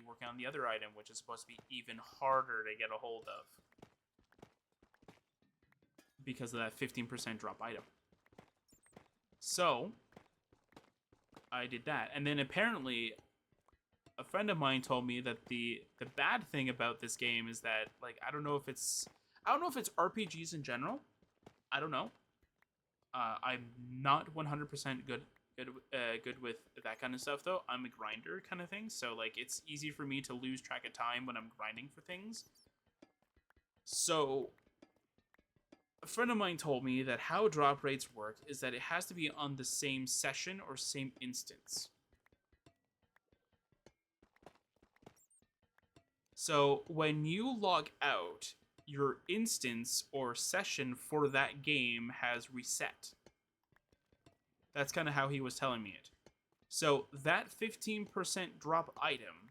Speaker 1: working on the other item, which is supposed to be even harder to get a hold of because of that 15% drop item. So I did that, and then apparently a friend of mine told me that the bad thing about this game is that, like, I don't know if it's RPGs in general. I don't know. I'm not 100% good with that kind of stuff, though. I'm a grinder kind of thing, so like it's easy for me to lose track of time when I'm grinding for things. So a friend of mine told me that how drop rates work is that it has to be on the same session or same instance. So when you log out, your instance or session for that game has reset. That's kind of how he was telling me it. So that 15% drop item,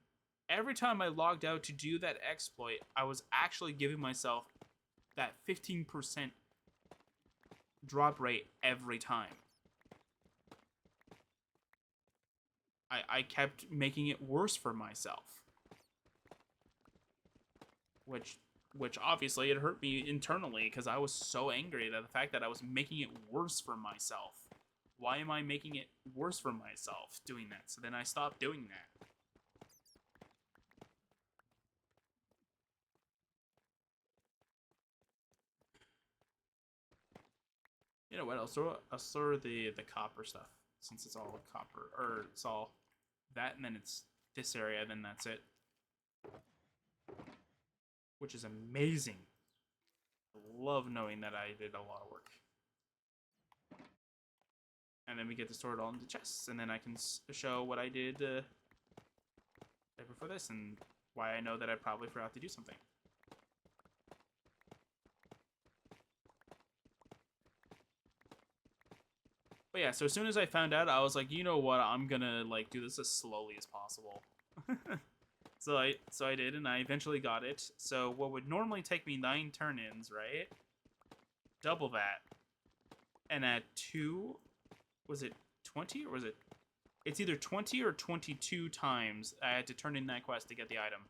Speaker 1: every time I logged out to do that exploit, I was actually giving myself that 15% drop rate every time. I kept making it worse for myself. Which obviously it hurt me internally because I was so angry at the fact that I was making it worse for myself. Why am I making it worse for myself doing that? So then I stopped doing that. You know what? I'll throw the copper stuff, since it's all copper, or it's all that, and then it's this area, then that's it. Which is amazing. I love knowing that I did a lot of work. And then we get to store it all into chests, and then I can show what I did before this, and why I know that I probably forgot to do something. But yeah, so as soon as I found out, I was like, you know what, I'm gonna like do this as slowly as possible. As So I did, and I eventually got it. So what would normally take me 9 turn-ins, right? Double that. And at 2, was it 20 or was it? It's either 20 or 22 times I had to turn in that quest to get the item.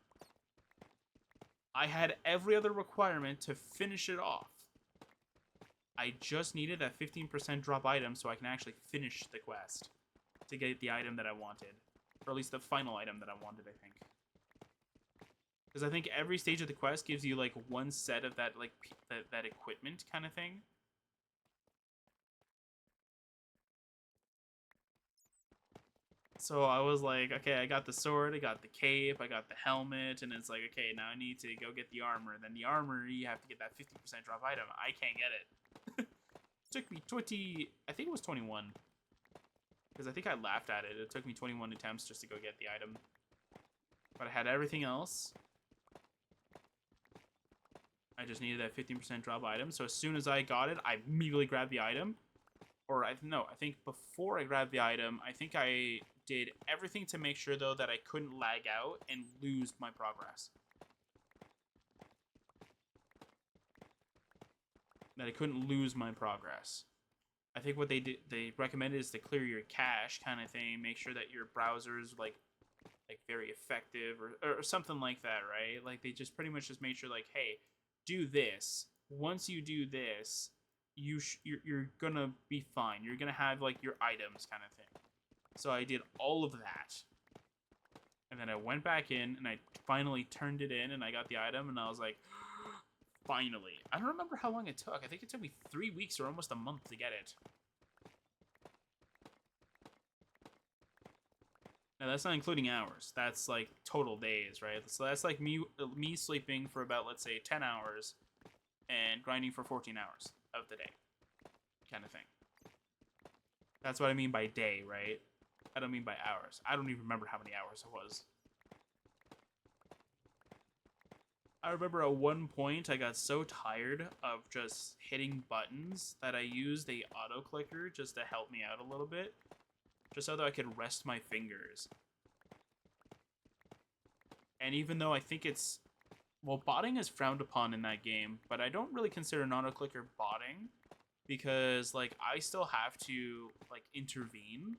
Speaker 1: I had every other requirement to finish it off. I just needed that 15% drop item so I can actually finish the quest to get the item that I wanted. Or at least the final item that I wanted, I think. Because I think every stage of the quest gives you, like, one set of that, like, that equipment kind of thing. So I was like, okay, I got the sword, I got the cape, I got the helmet, and it's like, okay, now I need to go get the armor. And then the armor, you have to get that 50% drop item. I can't get it. It took me 20, I think it was 21. Because I think I laughed at it. It took me 21 attempts just to go get the item. But I had everything else. I just needed that 15% drop item. So as soon as I got it, I immediately grabbed the item. Or, I think before I grabbed the item, I think I did everything to make sure, though, that I couldn't lag out and lose my progress. That I couldn't lose my progress. I think what they recommended is to clear your cache kind of thing, make sure that your browser's like very effective or something like that, right? Like they just pretty much just made sure like, hey, do this. Once you do this, you're gonna be fine. You're gonna have like your items kind of thing. So I did all of that. And then I went back in and I finally turned it in and I got the item and I was like, finally. I don't remember how long it took. I think it took me 3 weeks or almost a month to get it. Now that's not including hours. That's like total days, right? So that's like me sleeping for about, let's say, 10 hours and grinding for 14 hours of the day kind of thing. That's what I mean by day, right? I don't mean by hours. I don't even remember how many hours it was. I remember at one point I got so tired of just hitting buttons that I used the auto clicker just to help me out a little bit. Just so that I could rest my fingers. And even though I think it's... Well, botting is frowned upon in that game, but I don't really consider an auto clicker botting. Because, like, I still have to, like, intervene.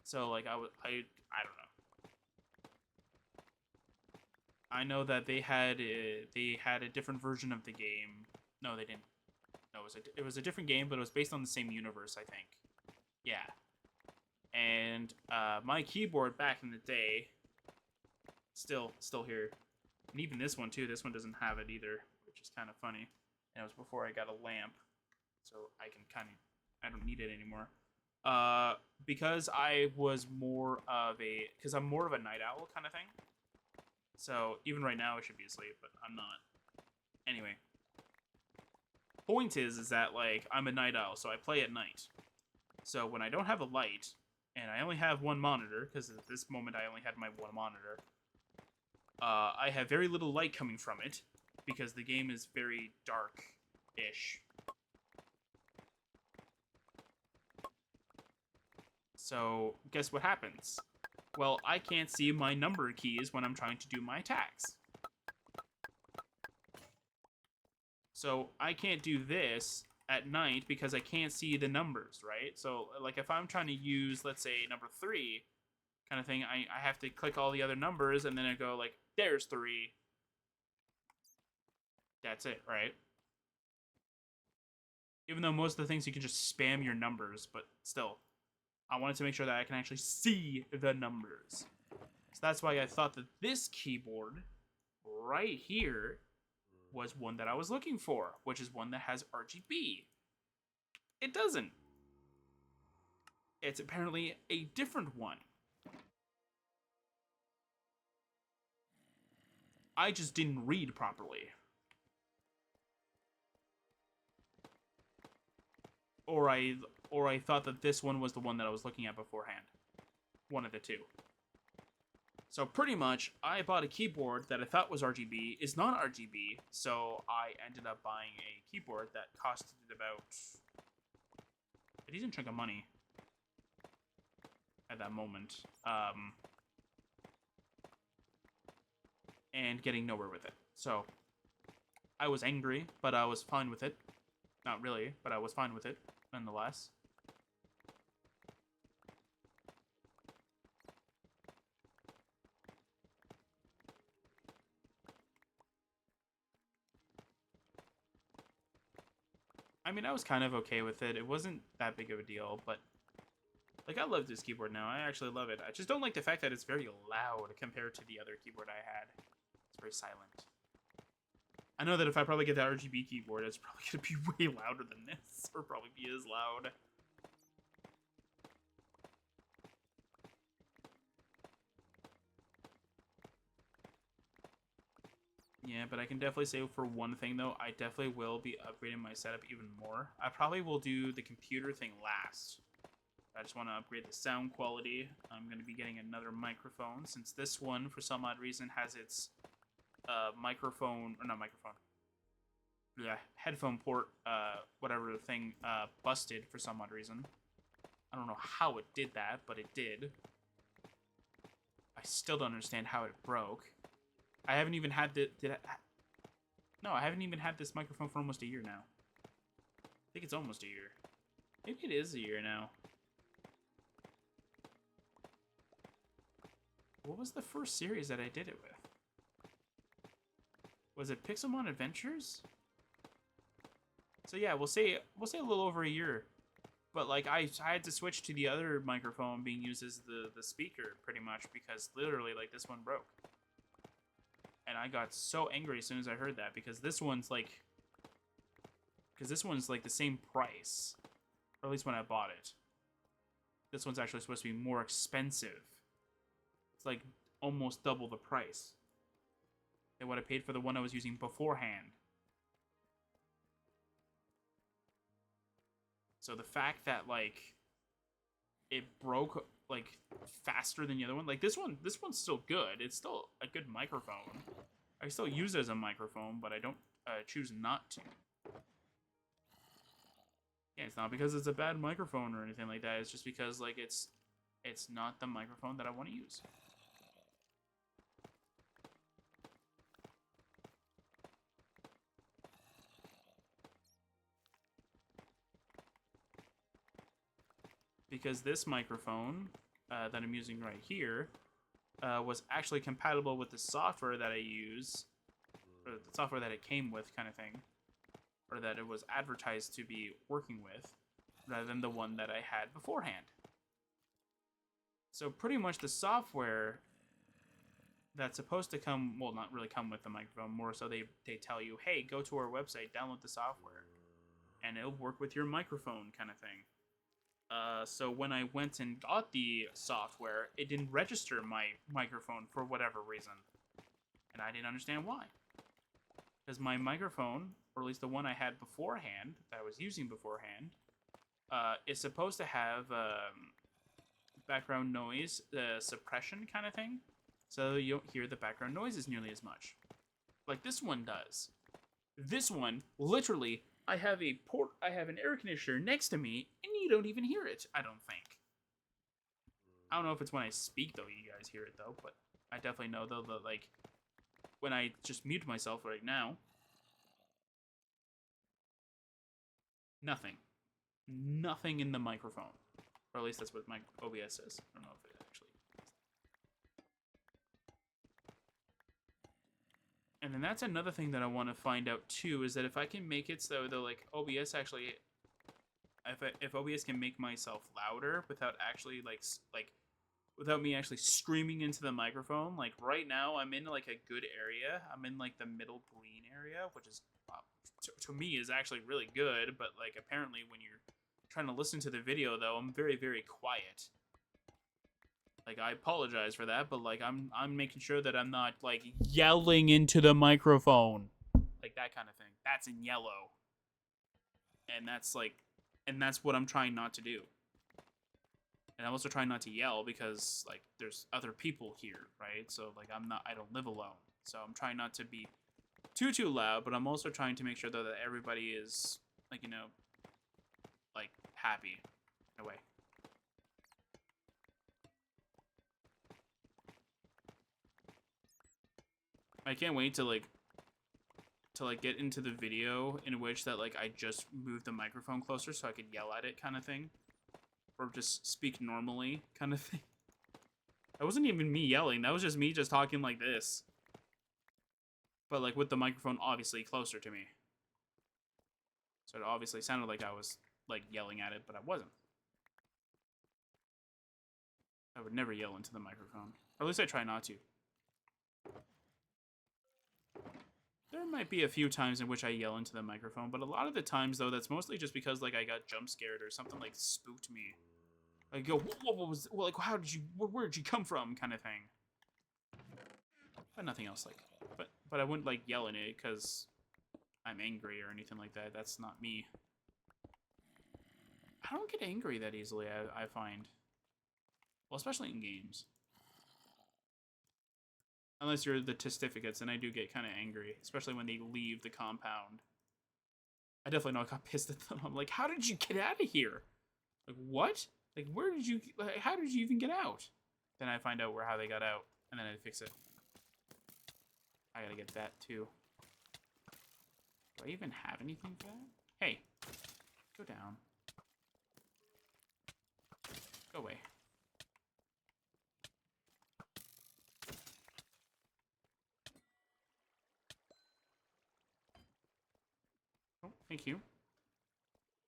Speaker 1: So, like, I don't know. I know that they had a different version of the game. No, they didn't. No, it was a different game, but it was based on the same universe, I think. Yeah. And my keyboard back in the day, still here. And even this one, too. This one doesn't have it either, which is kind of funny. And it was before I got a lamp. So I can I don't need it anymore. Because I was more of because I'm more of a night owl kind of thing. So even right now I should be asleep, but I'm not. Anyway. Point is that, like, I'm a night owl, so I play at night. So when I don't have a light, and I only have one monitor, because at this moment I only had my one monitor, I have very little light coming from it, because the game is very dark-ish. So, guess what happens? Well, I can't see my number keys when I'm trying to do my attacks. So, I can't do this at night because I can't see the numbers, right? So, like, if I'm trying to use, let's say, number 3 kind of thing, I have to click all the other numbers, and then I go, like, there's 3. That's it, right? Even though most of the things you can just spam your numbers, but still. I wanted to make sure that I can actually see the numbers. So that's why I thought that this keyboard right here was one that I was looking for, which is one that has RGB. It doesn't. It's apparently a different one. I just didn't read properly. Or I thought that this one was the one that I was looking at beforehand. One of the two. So pretty much, I bought a keyboard that I thought was RGB, is not RGB, so I ended up buying a keyboard that costed about a decent chunk of money at that moment. and getting nowhere with it. So I was angry, but I was fine with it. Not really, but I was fine with it nonetheless. I mean, I was kind of okay with it. It wasn't that big of a deal, but like I love this keyboard now. I actually love it. I just don't like the fact that it's very loud compared to the other keyboard I had. It's very silent. I know that if I probably get the RGB keyboard, it's probably going to be way louder than this, or probably be as loud. Yeah, but I can definitely say for one thing, though, I definitely will be upgrading my setup even more. I probably will do the computer thing last. I just want to upgrade the sound quality. I'm going to be getting another microphone, since this one, for some odd reason, has its microphone, or not microphone, yeah, headphone port, whatever thing, busted for some odd reason. I don't know how it did that, but it did. I still don't understand how it broke. I haven't even had the, no, I haven't even had this microphone for almost a year now. I think it's almost a year. Maybe it is a year now. What was the first series that I did it with? Was it Pixelmon Adventures? So yeah, we'll say a little over a year. But like I had to switch to the other microphone being used as the speaker pretty much because literally like this one broke. And I got so angry as soon as I heard that because this one's like the same price. Or at least when I bought it. This one's actually supposed to be more expensive. It's like almost double the price than what I paid for the one I was using beforehand. So the fact that like it broke like faster than the other one, like this one's still good. It's still a good microphone. I still use it as a microphone, but I don't choose not to. Yeah, it's not because it's a bad microphone or anything like that. It's just because like it's not the microphone that I want to use. Because this microphone that I'm using right here was actually compatible with the software that I use, or the software that it came with, kind of thing, or that it was advertised to be working with, rather than the one that I had beforehand. So pretty much the software that's supposed to come, well, not really come with the microphone, more so they tell you, hey, go to our website, download the software, and it'll work with your microphone, kind of thing. So when I went and got the software, it didn't register my microphone for whatever reason. And I didn't understand why. Because my microphone, or at least the one I had beforehand, that I was using beforehand, is supposed to have background noise suppression kind of thing. So you don't hear the background noises nearly as much. Like this one does. This one, literally, I have an air conditioner next to me, and you don't even hear it, I don't think. I don't know if it's when I speak, though, you guys hear it, though, but I definitely know, though, that, like, when I just mute myself right now, nothing. Nothing in the microphone. Or at least that's what my OBS says. I don't know if it actually is. And then that's another thing that I want to find out, too, is that if I can make it so that, like, OBS actually... If OBS can make myself louder without actually, like, without me actually screaming into the microphone. Like, right now, I'm in, like, a good area. I'm in, like, the middle green area, which is, to me, is actually really good. But, like, apparently when you're trying to listen to the video, though, I'm very, very quiet. Like, I apologize for that, but, like, I'm making sure that I'm not, like, yelling into the microphone. Like, that kind of thing. That's in yellow. And that's, like, and that's what I'm trying not to do. And I'm also trying not to yell because, like, there's other people here, right? So, like, I don't live alone. So I'm trying not to be too loud, but I'm also trying to make sure, though, that everybody is, like, you know, like, happy in a way. I can't wait to get into the video in which that like I just moved the microphone closer so I could yell at it kind of thing. Or just speak normally kind of thing. That wasn't even me yelling. That was just me just talking like this. But like with the microphone obviously closer to me. So it obviously sounded like I was like yelling at it, but I wasn't. I would never yell into the microphone. Or at least I try not to. There might be a few times in which I yell into the microphone, but a lot of the times, though, that's mostly just because, like, I got jump scared or something, like, spooked me. Like, go, what was, well, like, how did you, where did you come from, kind of thing. But nothing else, like, but I wouldn't, like, yell in it because I'm angry or anything like that. That's not me. I don't get angry that easily, I find. Well, especially in games. Unless you're the Testificates, and I do get kind of angry, especially when they leave the compound. I definitely know I got pissed at them. I'm like, how did you get out of here? Like, what? Like, where did you, like, how did you even get out? Then I find out how they got out, and then I fix it. I gotta get that, too. Do I even have anything for that? Hey, go down. Go away. Oh, thank you.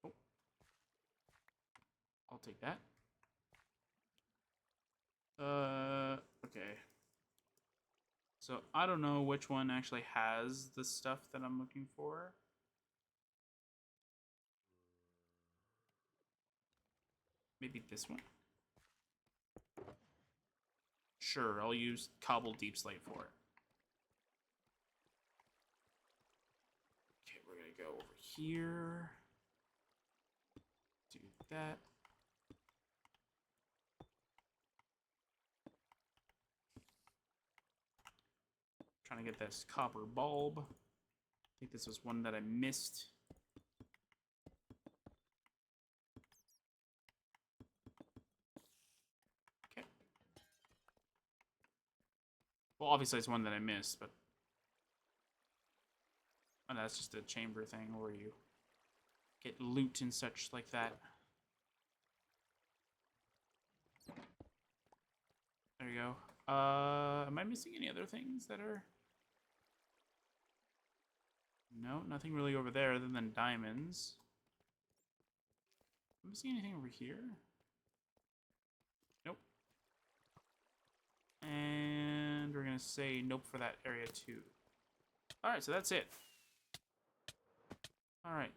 Speaker 1: Oh. I'll take that. Okay. So, I don't know which one actually has the stuff that I'm looking for. Maybe this one? Sure, I'll use Cobble Deep Slate for it. Okay, we're gonna go over here. Do that. Trying to get this copper bulb. I think this was one that I missed. Okay. Well, obviously it's one that I missed, but... Oh, no, that's just a chamber thing where you get loot and such like that. There you go. Am I missing any other things that are... No, nothing really over there other than diamonds. Am I missing anything over here? Nope. And we're gonna say nope for that area too. Alright, so that's it. Alright.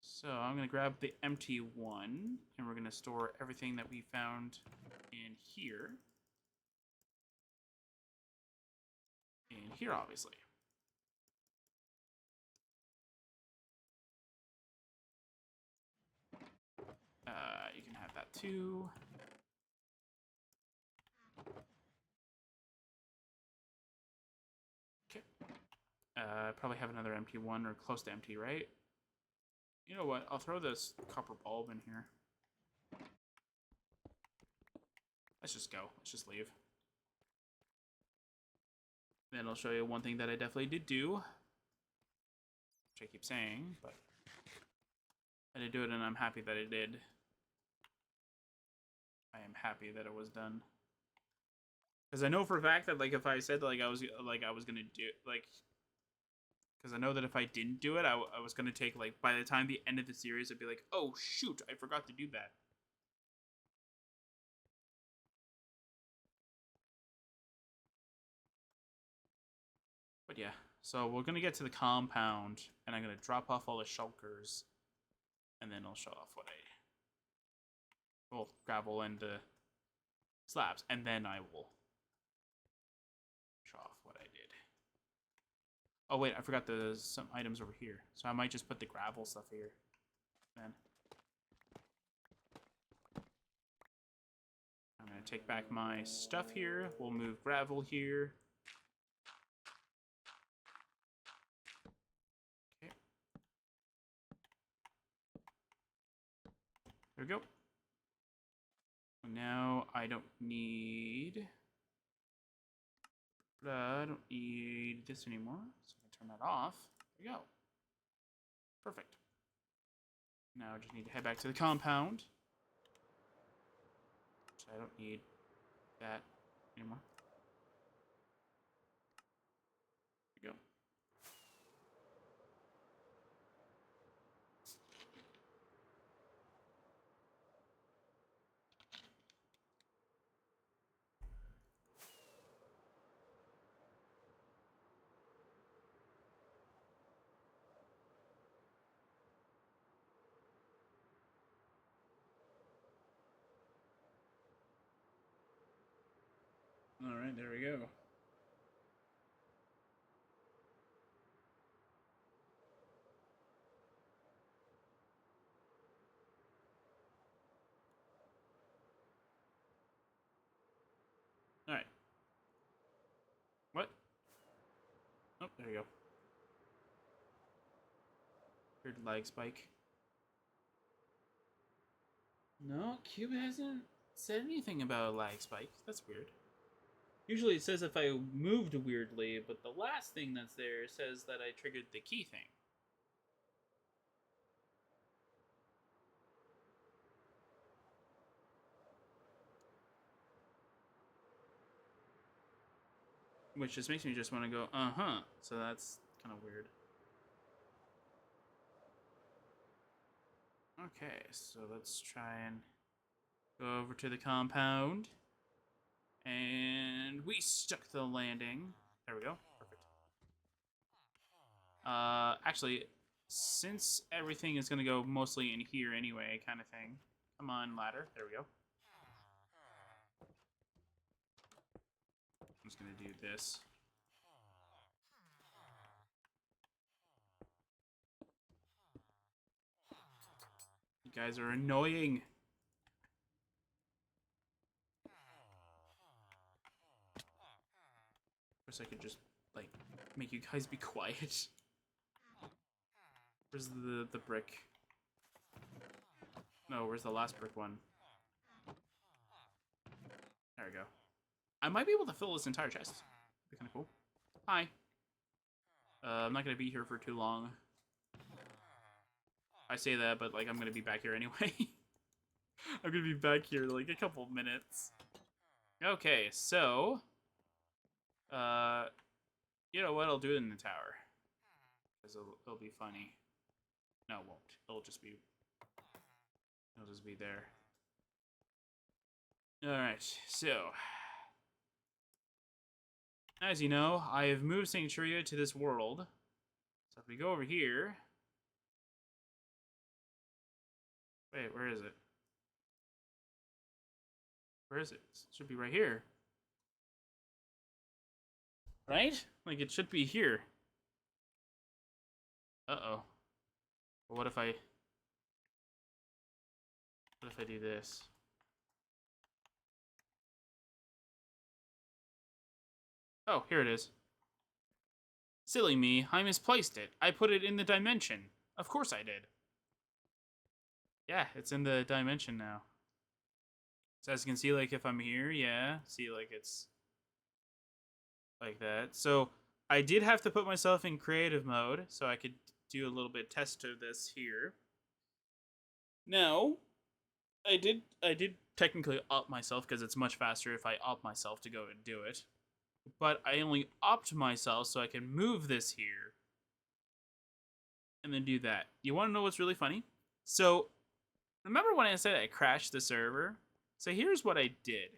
Speaker 1: So I'm gonna grab the empty one, and we're gonna store everything that we found in here. In here, obviously. You can have that too. Okay. Probably have another empty one or close to empty, right? You know what? I'll throw this copper bulb in here. Let's just go. Let's just leave. Then I'll show you one thing that I definitely did do. Which I keep saying, but I did do it and I'm happy that I did. I am happy that it was done. Because I know for a fact that, like, if I said, like, I was gonna do, like... Because I know that if I didn't do it, I was gonna take, like, by the time the end of the series, I'd be like, oh, shoot, I forgot to do that. But yeah, so we're gonna get to the compound, and I'm gonna drop off all the shulkers, and then I'll show off what I... Well, gravel and slabs, and then I will show off what I did. Oh wait, I forgot some items over here, so I might just put the gravel stuff here. Then I'm gonna take back my stuff here. We'll move gravel here. Okay. There we go. Now I don't need I don't need this anymore, so I can turn that off. There we go. Perfect. Now I just need to head back to the compound. So I don't need that anymore. There we go. Alright, there we go. Alright. What? Oh, there you go. Weird lag spike. No, Cube hasn't said anything about a lag spike. That's weird. Usually it says if I moved weirdly, but the last thing that's there says that I triggered the key thing. Which just makes me just want to go, uh-huh. So that's kind of weird. Okay, so let's try and go over to the compound. And we stuck the landing. There we go. Perfect. Actually, since everything is going to go mostly in here anyway, kind of thing. Come on, ladder. There we go. I'm just going to do this. You guys are annoying. Of course, I could just, like, make you guys be quiet. Where's the brick? No, where's the last brick one? There we go. I might be able to fill this entire chest. That'd be kind of cool. Hi. I'm not going to be here for too long. I say that, but, like, I'm going to be back here anyway. I'm going to be back here, like, a couple minutes. Okay, so... you know what? I'll do it in the tower. Because it'll be funny. No, it won't. It'll just be there. Alright, so... As you know, I have moved Sanctuaria to this world. So if we go over here... Wait, where is it? Where is it? It should be right here. Right? Like, it should be here. Uh-oh. Well, what if I do this? Oh, here it is. Silly me, I misplaced it. I put it in the dimension. Of course I did. Yeah, it's in the dimension now. So as you can see, like, if I'm here, yeah. See, like, it's like that. So I did have to put myself in creative mode so I could do a little bit test of this here. Now, I did technically opt myself because it's much faster if I opt myself to go and do it. But I only opt myself so I can move this here and then do that. You want to know what's really funny? So, remember when I said I crashed the server? So here's what I did.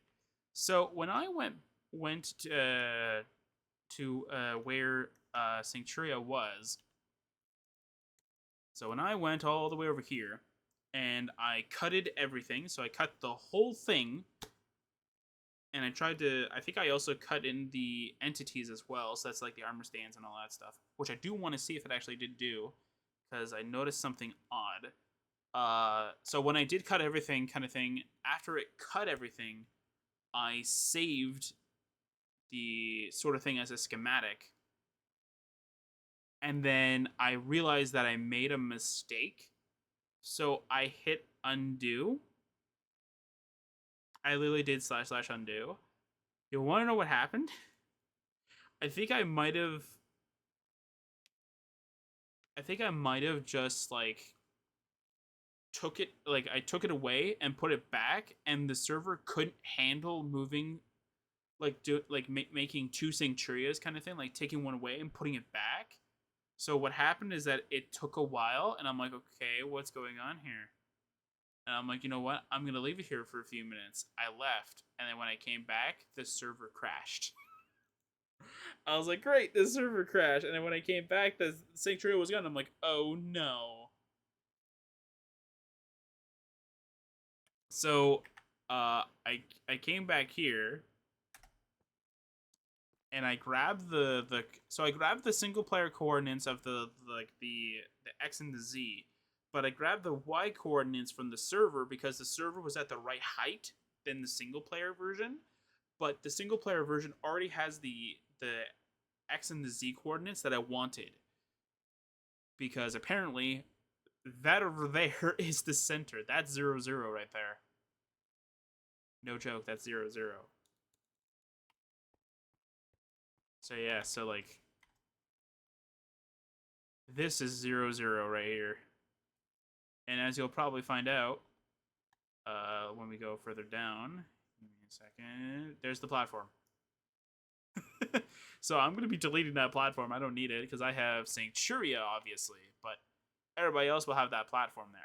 Speaker 1: So when I went to where Sanctuaria was, so when I went all the way over here, and I cutted everything, so I cut the whole thing, and I tried to, I think I also cut in the entities as well, so that's like the armor stands and all that stuff, which I do want to see if it actually did do, because I noticed something odd. So when I did cut everything kind of thing, after it cut everything, I saved the sort of thing as a schematic, and then I realized that I made a mistake, so I hit undo. I literally did // undo. You want to know what happened? I think I might have. I think I might have just like I took it away and put it back, and the server couldn't handle moving making two Centurias kind of thing, like taking one away and putting it back. So what happened is that it took a while, and I'm like, okay, what's going on here? And I'm like, you know what? I'm gonna leave it here for a few minutes. I left, and then when I came back, the server crashed. I was like, great, the server crashed. And then when I came back, the Sanctuary was gone. I'm like, oh no. So, I came back here, and I grabbed I grabbed the single player coordinates of the X and the Z, but I grabbed the Y coordinates from the server because the server was at the right height than the single player version, but the single player version already has the X and the Z coordinates that I wanted, because apparently that over there is the center. That's 0, 0 right there. No joke, that's 0, 0. So yeah, so like this is 0, 0 right here. And as you'll probably find out when we go further down, give me a second, there's the platform. So I'm going to be deleting that platform. I don't need it because I have Sancturia, obviously, but everybody else will have that platform there.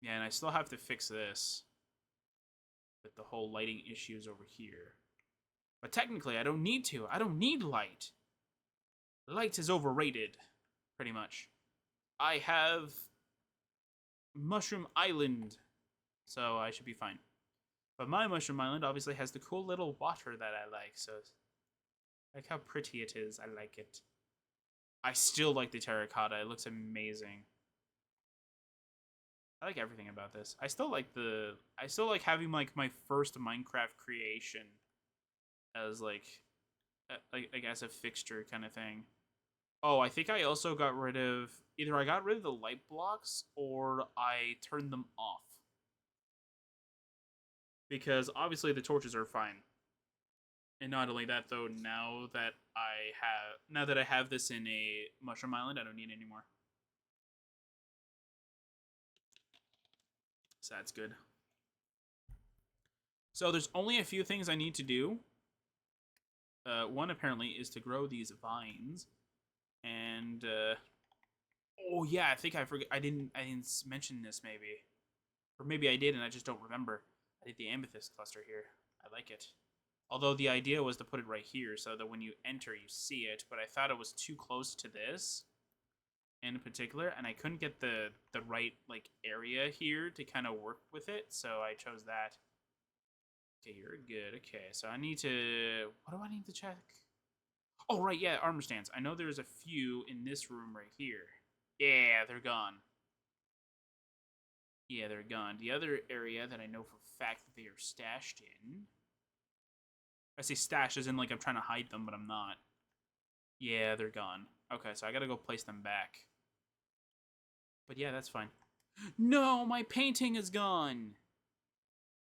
Speaker 1: Yeah, and I still have to fix this with the whole lighting issues over here. But technically, I don't need to. I don't need light. Light is overrated, pretty much. I have Mushroom Island, so I should be fine. But my Mushroom Island obviously has the cool little water that I like, so like how pretty it is. I like it. I still like the terracotta. It looks amazing. I like everything about this. I still like having like my first Minecraft creation as like as a fixture kind of thing. Oh, I think I also got rid of either I got rid of the light blocks or I turned them off. Because obviously the torches are fine. And not only that though, now that I have this in a Mushroom Island, I don't need it anymore. So that's good. So there's only a few things I need to do. One apparently is to grow these vines, and oh yeah, I think I forget. I didn't mention this maybe, or maybe I did and I just don't remember. I did the amethyst cluster here. I like it. Although the idea was to put it right here so that when you enter, you see it. But I thought it was too close to this in particular, and I couldn't get the right like area here to kind of work with it, so I chose that. Okay, you're good. Okay, so I need to... What do I need to check? Oh, right, yeah, armor stands. I know there's a few in this room right here. Yeah, they're gone. Yeah, they're gone. The other area that I know for a fact that they are stashed in... I say stashed as in like I'm trying to hide them, but I'm not. Yeah, they're gone. Okay, so I gotta go place them back. But yeah, that's fine. No, my painting is gone!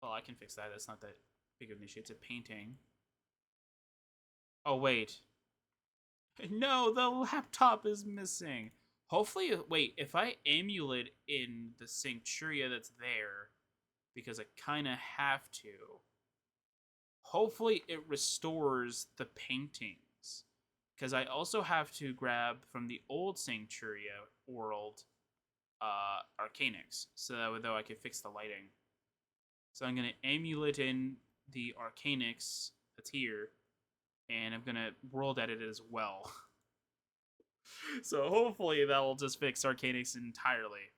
Speaker 1: Well, I can fix that. That's not that big of an issue. It's a painting. Oh, wait. No, the laptop is missing. Hopefully, wait, if I amulet in the Sancturia that's there, because I kind of have to, hopefully it restores the paintings. Because I also have to grab from the old Sancturia world Arcanix, so that though I can fix the lighting. So I'm going to amulet in the Arcanix that's here, and I'm going to world edit it as well. So hopefully that will just fix Arcanix entirely.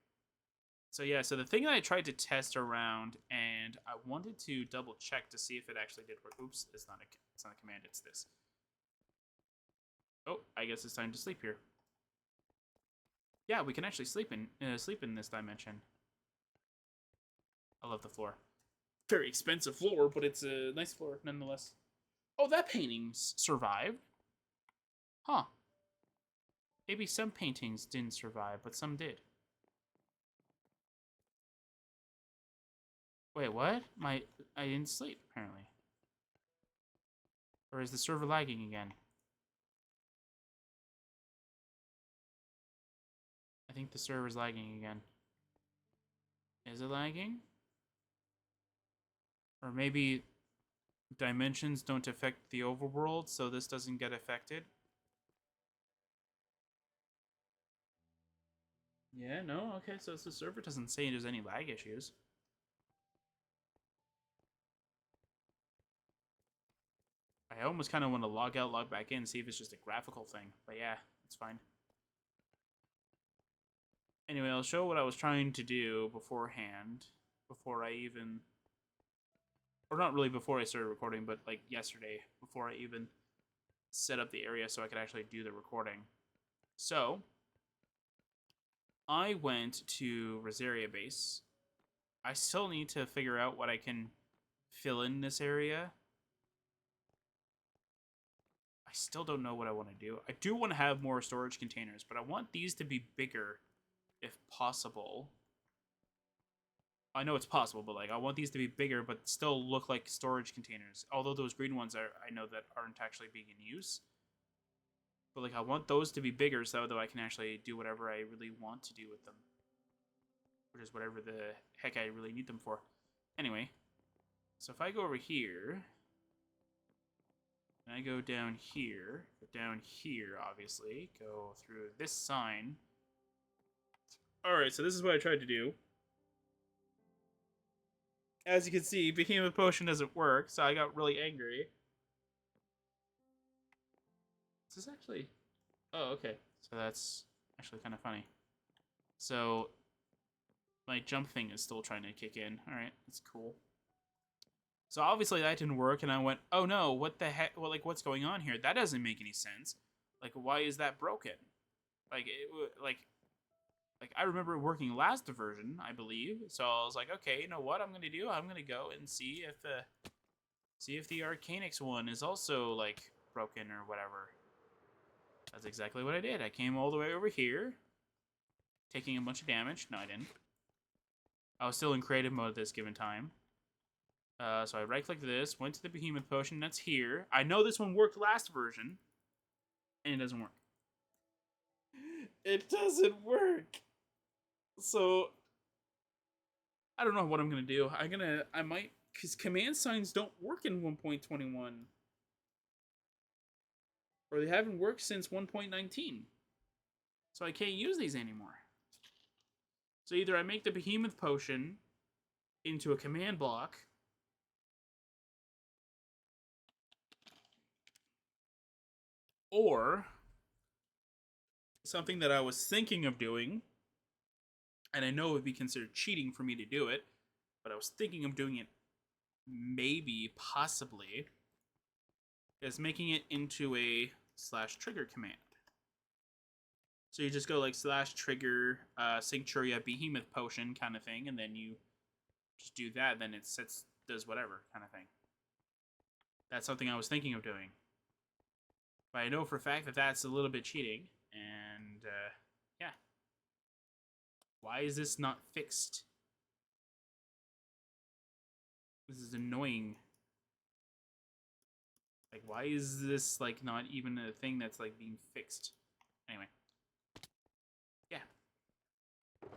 Speaker 1: So yeah, so the thing that I tried to test around, and I wanted to double check to see if it actually did work. Oops, it's not a command, it's this. Oh, I guess it's time to sleep here. Yeah, we can actually sleep in this dimension. I love the floor. Very expensive floor, but it's a nice floor nonetheless. Oh, that painting's survived. Huh. Maybe some paintings didn't survive, but some did. Wait, what? I didn't sleep, apparently. Or is the server lagging again? I think the server's lagging again. Is it lagging? Or maybe dimensions don't affect the overworld, so this doesn't get affected? Yeah, no, okay, so the server doesn't say there's any lag issues. I almost kind of want to log out, log back in, see if it's just a graphical thing. But yeah, it's fine. Anyway, I'll show what I was trying to do beforehand, before I even... Or not really before I started recording, but like yesterday, before I even set up the area so I could actually do the recording. So, I went to Rosaria base. I still need to figure out what I can fill in this area. I still don't know what I want to do. I do want to have more storage containers, but I want these to be bigger if possible. I know it's possible, but like I want these to be bigger but still look like storage containers. Although those green ones I know that aren't actually being in use. But like I want those to be bigger so that I can actually do whatever I really want to do with them. Which is whatever the heck I really need them for. Anyway, so if I go over here, and I go down here, obviously, go through this sign. Alright, so this is what I tried to do. As you can see, Behemoth Potion doesn't work, so I got really angry. Is this actually... Oh, okay. So that's actually kind of funny. So, my jump thing is still trying to kick in. Alright, that's cool. So obviously that didn't work, and I went, oh no, what the heck? Well, like, what's going on here? That doesn't make any sense. Like, why is that broken? Like, I remember it working last version, I believe. So I was like, okay, you know what I'm gonna do? I'm gonna go and see if the Arcanix one is also like broken or whatever. That's exactly what I did. I came all the way over here, taking a bunch of damage. No, I didn't. I was still in creative mode at this given time. So I right-clicked this, went to the Behemoth Potion, that's here. I know this one worked last version, and it doesn't work. It doesn't work! So, I don't know what I'm gonna do. I might, because command signs don't work in 1.21. Or they haven't worked since 1.19. So I can't use these anymore. So either I make the Behemoth Potion into a command block, or something that I was thinking of doing, and I know it would be considered cheating for me to do it, but I was thinking of doing it maybe, possibly, is making it into a /trigger command. So you just go like /trigger Sanctuaria Behemoth Potion kind of thing, and then you just do that, then it does whatever kind of thing. That's something I was thinking of doing. But I know for a fact that that's a little bit cheating, and yeah. Why is this not fixed? This is annoying. Like, why is this, like, not even a thing that's, like, being fixed? Anyway. Yeah. At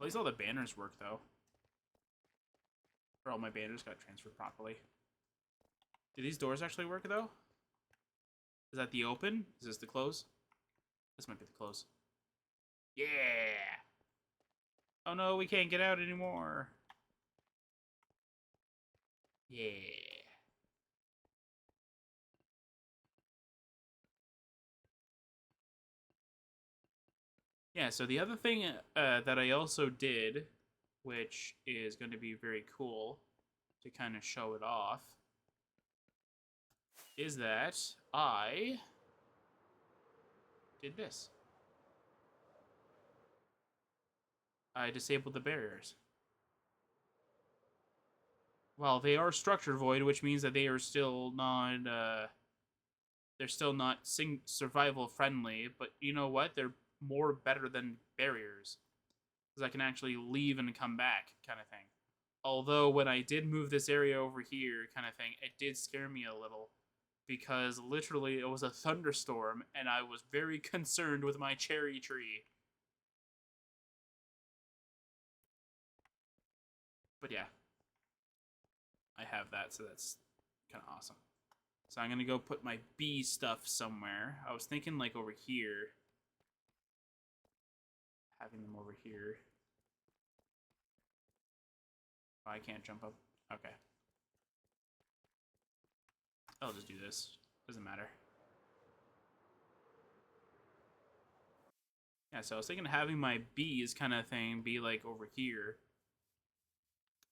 Speaker 1: least all the banners work, though. Or all my banners got transferred properly. Do these doors actually work, though? Is that the open? Is this the close? This might be the close. Yeah! Oh no, we can't get out anymore. Yeah. Yeah, so the other thing that I also did, which is going to be very cool to kind of show it off, is that I did this. I disabled the barriers. Well, they are structure void, which means that they are still not, they're still not survival friendly, but you know what? They're better than barriers. Because I can actually leave and come back, kind of thing. Although when I did move this area over here, kind of thing, it did scare me a little because literally it was a thunderstorm and I was very concerned with my cherry tree. But yeah, I have that, so that's kind of awesome. So I'm gonna go put my bee stuff somewhere. I was thinking like over here, having them over here. Oh, I can't jump up. Okay. I'll just do this. Doesn't matter. Yeah, so I was thinking of having my bees kind of thing be like over here.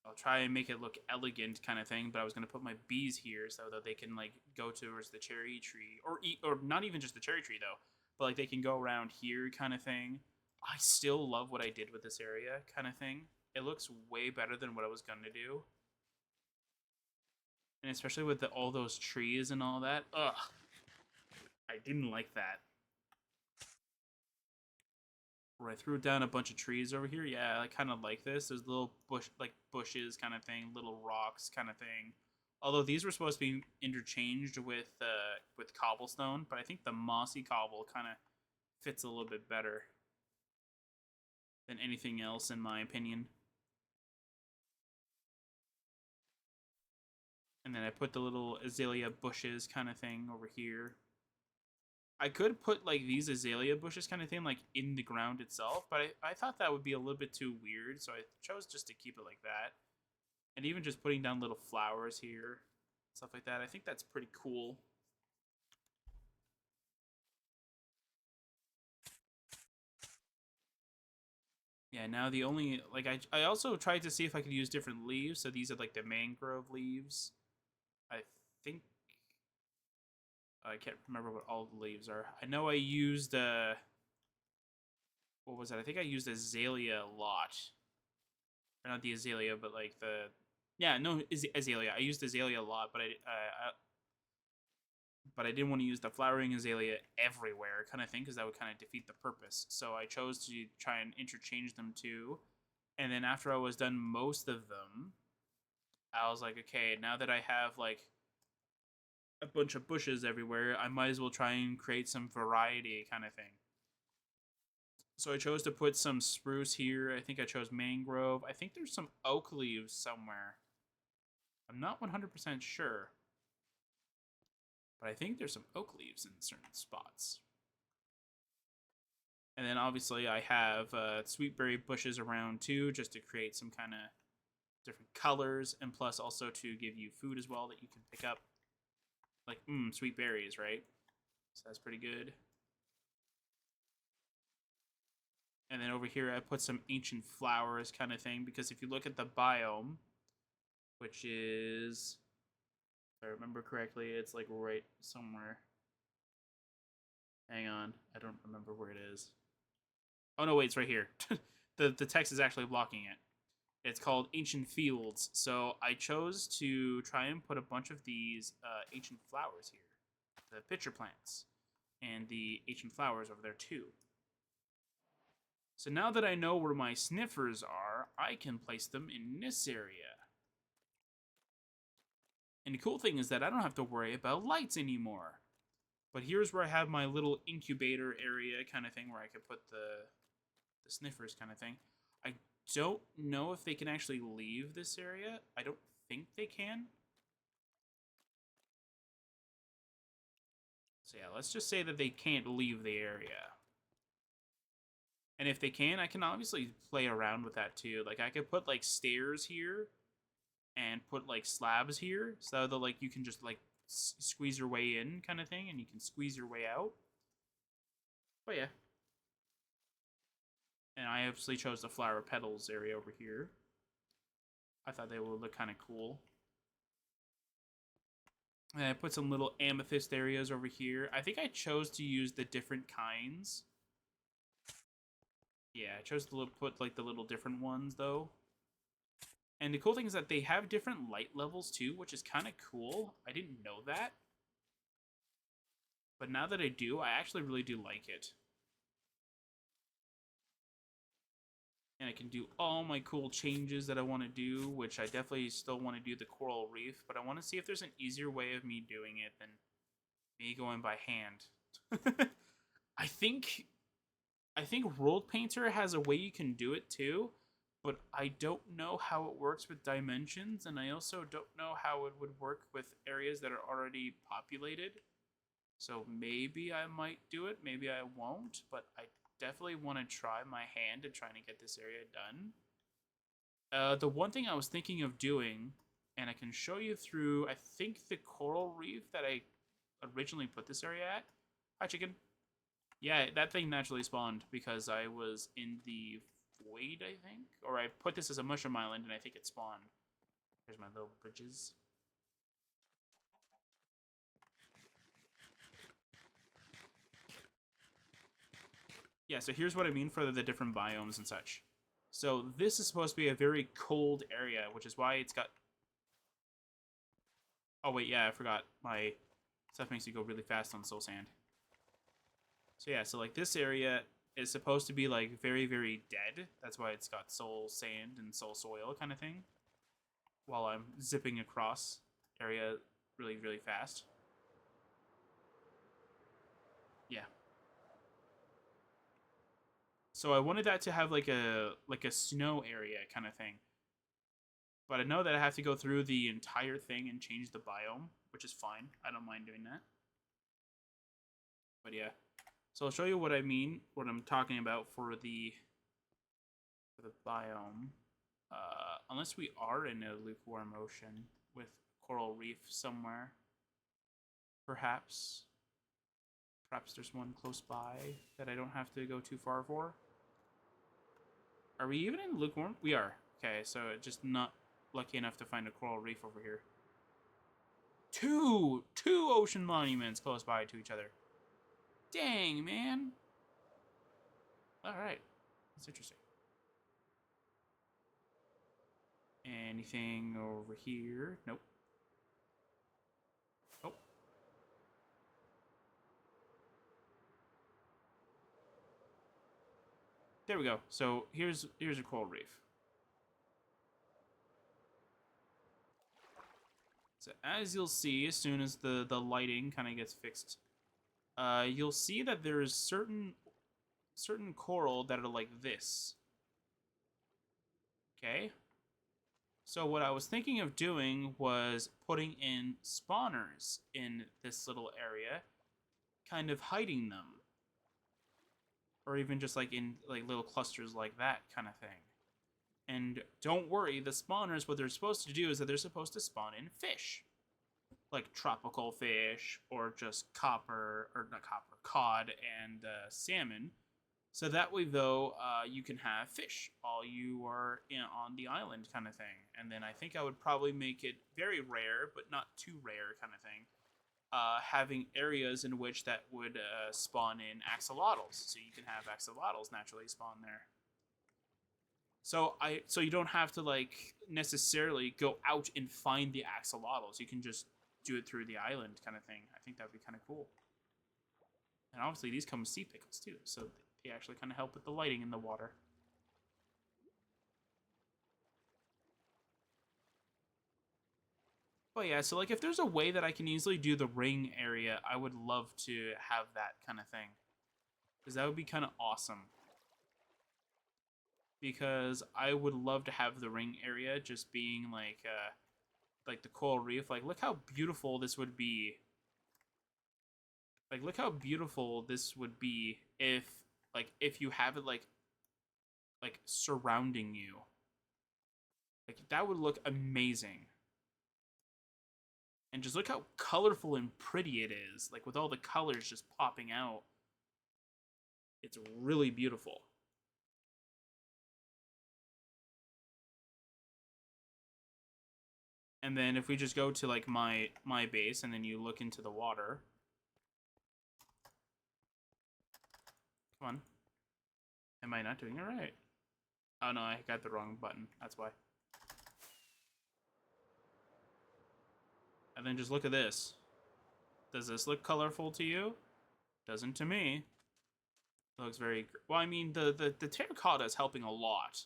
Speaker 1: I'll try and make it look elegant kind of thing, but I was going to put my bees here so that they can like go towards the cherry tree or eat, or not even just the cherry tree though, but like they can go around here kind of thing. I still love what I did with this area kind of thing. It looks way better than what I was going to do. And especially with all those trees and all that. Ugh. I didn't like that. Where I threw down a bunch of trees over here. Yeah, I kind of like this. There's little bushes kind of thing, little rocks kind of thing. Although these were supposed to be interchanged with cobblestone, but I think the mossy cobble kind of fits a little bit better than anything else, in my opinion. And then I put the little azalea bushes kind of thing over here. I could put like these azalea bushes kind of thing like in the ground itself, but I thought that would be a little bit too weird, so I chose just to keep it like that. And even just putting down little flowers here, stuff like that, I think that's pretty cool. Yeah, now the only, like, I also tried to see if I could use different leaves, so these are like the mangrove leaves. I think, I can't remember what all the leaves are. I know I used, what was it? I think I used azalea a lot. Or not the azalea, but like the, yeah, no, azalea. I used azalea a lot, but I didn't want to use the flowering azalea everywhere kind of thing because that would kind of defeat the purpose. So I chose to try and interchange them too. And then after I was done most of them, I was like, okay, now that I have like a bunch of bushes everywhere, I might as well try and create some variety kind of thing. So I chose to put some spruce here. I think I chose mangrove. I think there's some oak leaves somewhere. I'm not 100% sure. But I think there's some oak leaves in certain spots. And then obviously I have sweetberry bushes around too, just to create some kind of different colors, and plus also to give you food as well that you can pick up. Like, sweet berries, right? So that's pretty good. And then over here I put some ancient flowers kind of thing, because if you look at the biome, which is, if I remember correctly, it's like right somewhere. Hang on, I don't remember where it is. Oh no, wait, it's right here. the text is actually blocking it. It's called Ancient Fields. So I chose to try and put a bunch of these ancient flowers here. The pitcher plants. And the ancient flowers over there too. So now that I know where my sniffers are, I can place them in this area. And the cool thing is that I don't have to worry about lights anymore. But here's where I have my little incubator area kind of thing where I could put the sniffers kind of thing. I don't know if they can actually leave this area. I don't think they can. So yeah, let's just say that they can't leave the area. And if they can, I can obviously play around with that too. Like I could put like stairs here and put like slabs here so that like you can just like squeeze your way in kind of thing, and you can squeeze your way out. But yeah. And I obviously chose the flower petals area over here. I thought they would look kind of cool. And I put some little amethyst areas over here. I think I chose to use the different kinds. Yeah, I chose to put like the little different ones though. And the cool thing is that they have different light levels too, which is kind of cool. I didn't know that. But now that I do, I actually really do like it. And I can do all my cool changes that I want to do, which I definitely still want to do the coral reef, but I want to see if there's an easier way of me doing it than me going by hand. I think World Painter has a way you can do it too, but I don't know how it works with dimensions, and I also don't know how it would work with areas that are already populated. So maybe I might do it, maybe I won't, but I definitely want to try my hand at trying to get this area done. The one thing I was thinking of doing, and I can show you through, I think the coral reef that I originally put this area at. Hi, chicken. Yeah, that thing naturally spawned because I was in the void, I think. Or I put this as a mushroom island, and I think it spawned. Here's my little bridges. Yeah, so here's what I mean for the different biomes and such. So this is supposed to be a very cold area, which is why it's got... Oh, wait, yeah, I forgot. My stuff makes you go really fast on soul sand. So yeah, so like this area is supposed to be like very, very dead. That's why it's got soul sand and soul soil kind of thing. While I'm zipping across area really, really fast. Yeah. So I wanted that to have like a snow area kind of thing. But I know that I have to go through the entire thing and change the biome, which is fine. I don't mind doing that. But yeah. So I'll show you what I mean, what I'm talking about for the biome. Unless we are in a lukewarm ocean with coral reef somewhere. Perhaps. Perhaps there's one close by that I don't have to go too far for. Are we even in lukewarm? We are. Okay, so just not lucky enough to find a coral reef over here. Two ocean monuments close by to each other. Dang, man. Alright. That's interesting. Anything over here? Nope. Oh. There we go. So here's a coral reef. So as you'll see, as soon as the lighting kind of gets fixed, you'll see that there's certain coral that are like this. Okay. So what I was thinking of doing was putting in spawners in this little area, kind of hiding them. Or even just like in like little clusters like that kind of thing. And don't worry, the spawners, what they're supposed to do is that they're supposed to spawn in fish. Like tropical fish, or just cod and salmon. So that way, though, you can have fish while you are on the island kind of thing. And then I think I would probably make it very rare, but not too rare kind of thing. Having areas in which that would spawn in axolotls. So you can have axolotls naturally spawn there. So you don't have to like necessarily go out and find the axolotls. You can just do it through the island kind of thing. I think that would be kind of cool. And obviously these come with sea pickles too, so they actually kind of help with the lighting in the water. But yeah, so like if there's a way that I can easily do the ring area, I would love to have that kind of thing. Because that would be kind of awesome. Because I would love to have the ring area just being like the coral reef. Like look how beautiful this would be. Like look how beautiful this would be if you have it like surrounding you. Like that would look amazing. And just look how colorful and pretty it is. Like with all the colors just popping out. It's really beautiful. And then if we just go to like my base and then you look into the water. Come on. Am I not doing it right? Oh no, I got the wrong button. That's why. And then just look at this. Does this look colorful to you? Doesn't to me. It looks very well. I mean, the terracotta is helping a lot,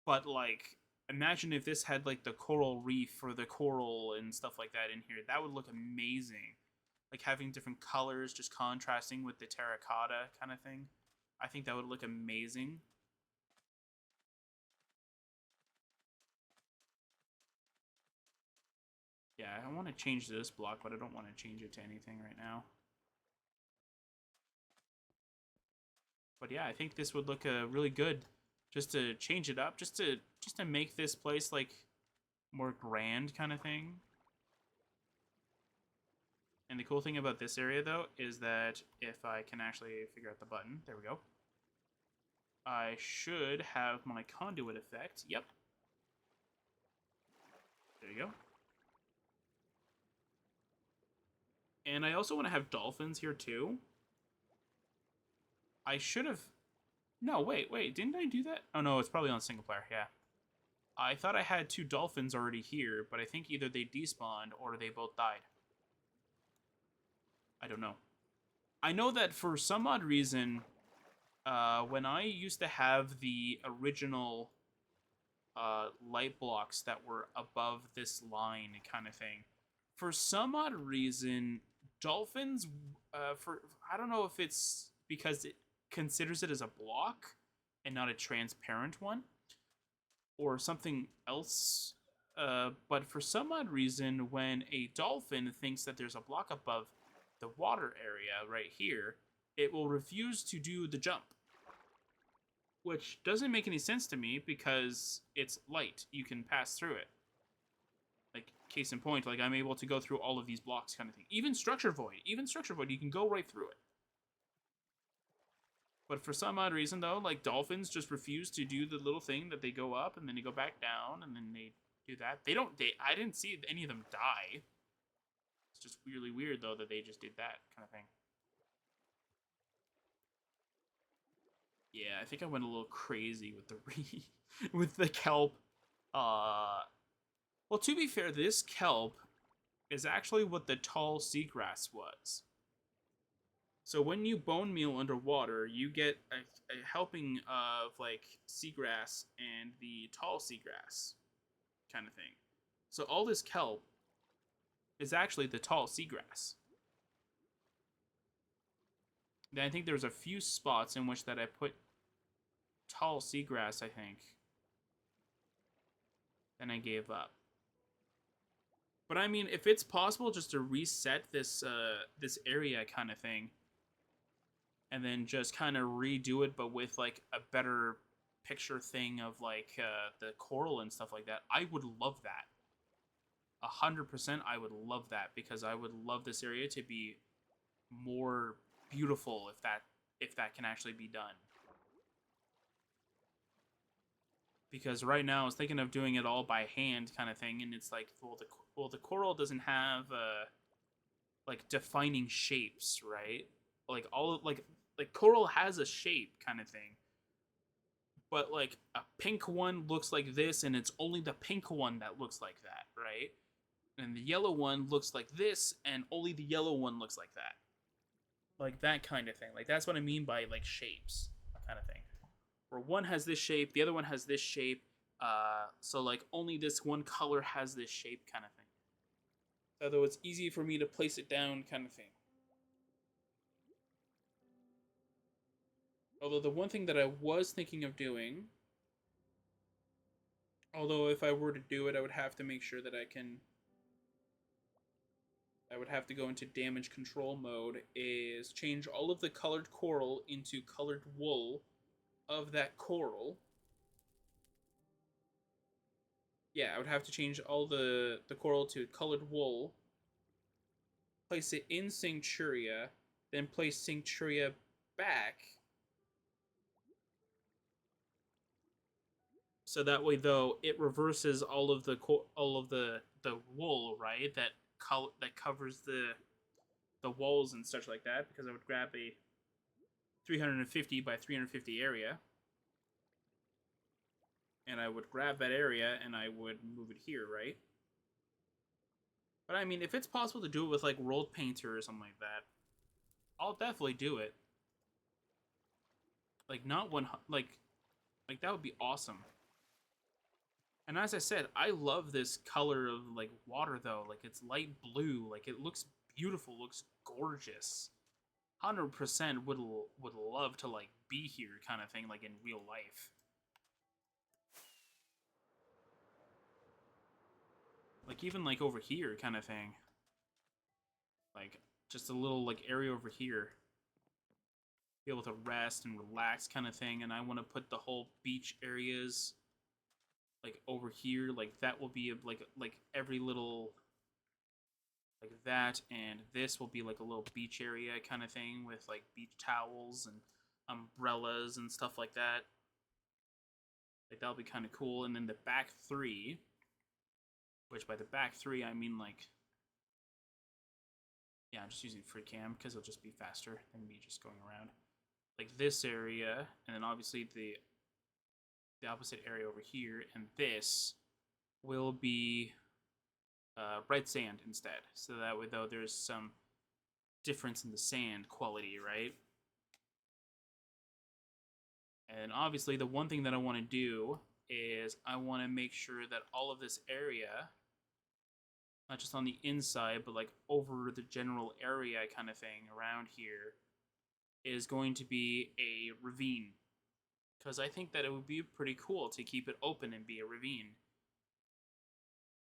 Speaker 1: but like, imagine if this had like the coral reef or the coral and stuff like that in here. That would look amazing. Like having different colors, just contrasting with the terracotta kind of thing. I think that would look amazing. Yeah, I want to change this block, but I don't want to change it to anything right now. But yeah, I think this would look really good, just to change it up, just to make this place like more grand kind of thing. And the cool thing about this area though is that if I can actually figure out the button, there we go. I should have my conduit effect. Yep. There you go. And I also want to have dolphins here too. I should have. No, wait. Didn't I do that? Oh no, it's probably on single player. Yeah. I thought I had two dolphins already here, but I think either they despawned or they both died. I don't know. I know that for some odd reason, when I used to have the original light blocks that were above this line kind of thing, for some odd reason, dolphins, for I don't know if it's because it considers it as a block and not a transparent one, or something else. But for some odd reason, when a dolphin thinks that there's a block above the water area right here, it will refuse to do the jump. Which doesn't make any sense to me because it's light. You can pass through it. Like, case in point, like I'm able to go through all of these blocks kind of thing. Even Structure Void, you can go right through it. But for some odd reason, though, like dolphins just refuse to do the little thing that they go up and then they go back down and then they do that. I didn't see any of them die. It's just weirdly weird, though, that they just did that kind of thing. Yeah, I think I went a little crazy with the with the kelp. Well, to be fair, this kelp is actually what the tall seagrass was. So when you bone meal underwater, you get a helping of like seagrass and the tall seagrass kind of thing. So all this kelp is actually the tall seagrass. Then I think there's a few spots in which that I put tall seagrass, I think. Then I gave up. But I mean, if it's possible just to reset this this area kind of thing, and then just kind of redo it, but with like a better picture thing of like the coral and stuff like that, I would love that. 100%, I would love that because I would love this area to be more beautiful if that can actually be done. Because right now I was thinking of doing it all by hand kind of thing, and it's like, well the coral doesn't have like defining shapes, right? Like all like coral has a shape kind of thing, but like a pink one looks like this, and it's only the pink one that looks like that, right? And the yellow one looks like this, and only the yellow one looks like that. Like that kind of thing. Like that's what I mean by like shapes kind of thing. Where one has this shape, the other one has this shape. So like only this one color has this shape kind of thing. Although it's easy for me to place it down kind of thing. Although the one thing that I was thinking of doing, although if I were to do it, I would have to make sure that I would have to go into damage control mode, is change all of the colored coral into colored wool of that coral. Yeah, I would have to change all the coral to colored wool, place it in Sancturia, then place Sancturia back. So that way, though, it reverses all of the wool, right? That covers the walls and such like that. Because I would grab a 350 by 350 area, and I would grab that area and I would move it here, right? But I mean, if it's possible to do it with like rolled painter or something like that, I'll definitely do it. Like not one like that would be awesome. And as I said, I love this color of like water though. Like it's light blue. Like it looks beautiful, looks gorgeous. 100% would love to like be here kind of thing like in real life. Like even like over here kind of thing. Like just a little like area over here. Be able to rest and relax kind of thing, and I want to put the whole beach areas like over here, like that will be like every little like that, and this will be like a little beach area kind of thing with like beach towels and umbrellas and stuff like that. Like that'll be kind of cool. And then the back three, which by the back three I mean like, yeah, I'm just using free cam because it'll just be faster than me just going around. Like this area, and then obviously the opposite area over here, and this will be red sand instead. So that way, though, there's some difference in the sand quality, right? And obviously, the one thing that I want to do is I want to make sure that all of this area, not just on the inside, but like over the general area kind of thing around here, is going to be a ravine. Because I think that it would be pretty cool to keep it open and be a ravine.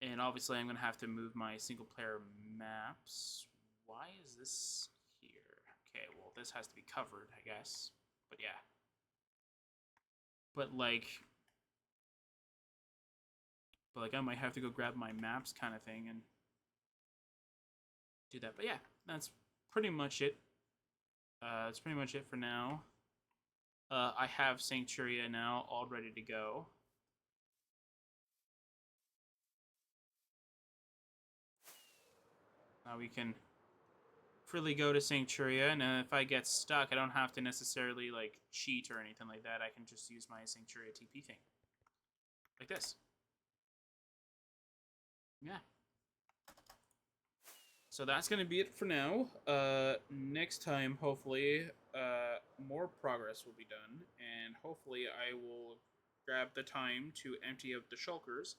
Speaker 1: And obviously I'm going to have to move my single player maps. Why is this here? Okay, well this has to be covered, I guess. But yeah. But like I might have to go grab my maps kind of thing and do that. But yeah, that's pretty much it. That's pretty much it for now. I have Sanctuaria now all ready to go. Now we can freely go to Sanctuaria, and if I get stuck, I don't have to necessarily like cheat or anything like that. I can just use my Sanctuaria TP thing. Like this. Yeah. So that's going to be it for now. Next time, hopefully, more progress will be done, and hopefully I will grab the time to empty out the shulkers.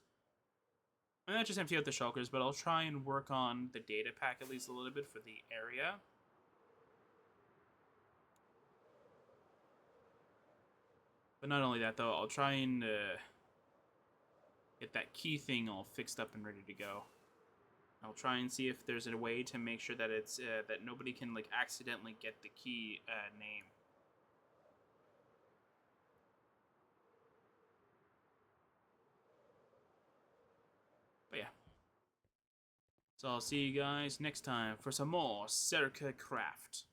Speaker 1: And not just empty out the shulkers, but I'll try and work on the data pack at least a little bit for the area. But not only that, though, I'll try and get that key thing all fixed up and ready to go. I'll try and see if there's a way to make sure that it's that nobody can like accidentally get the key name. But yeah. So I'll see you guys next time for some more Sercacraft.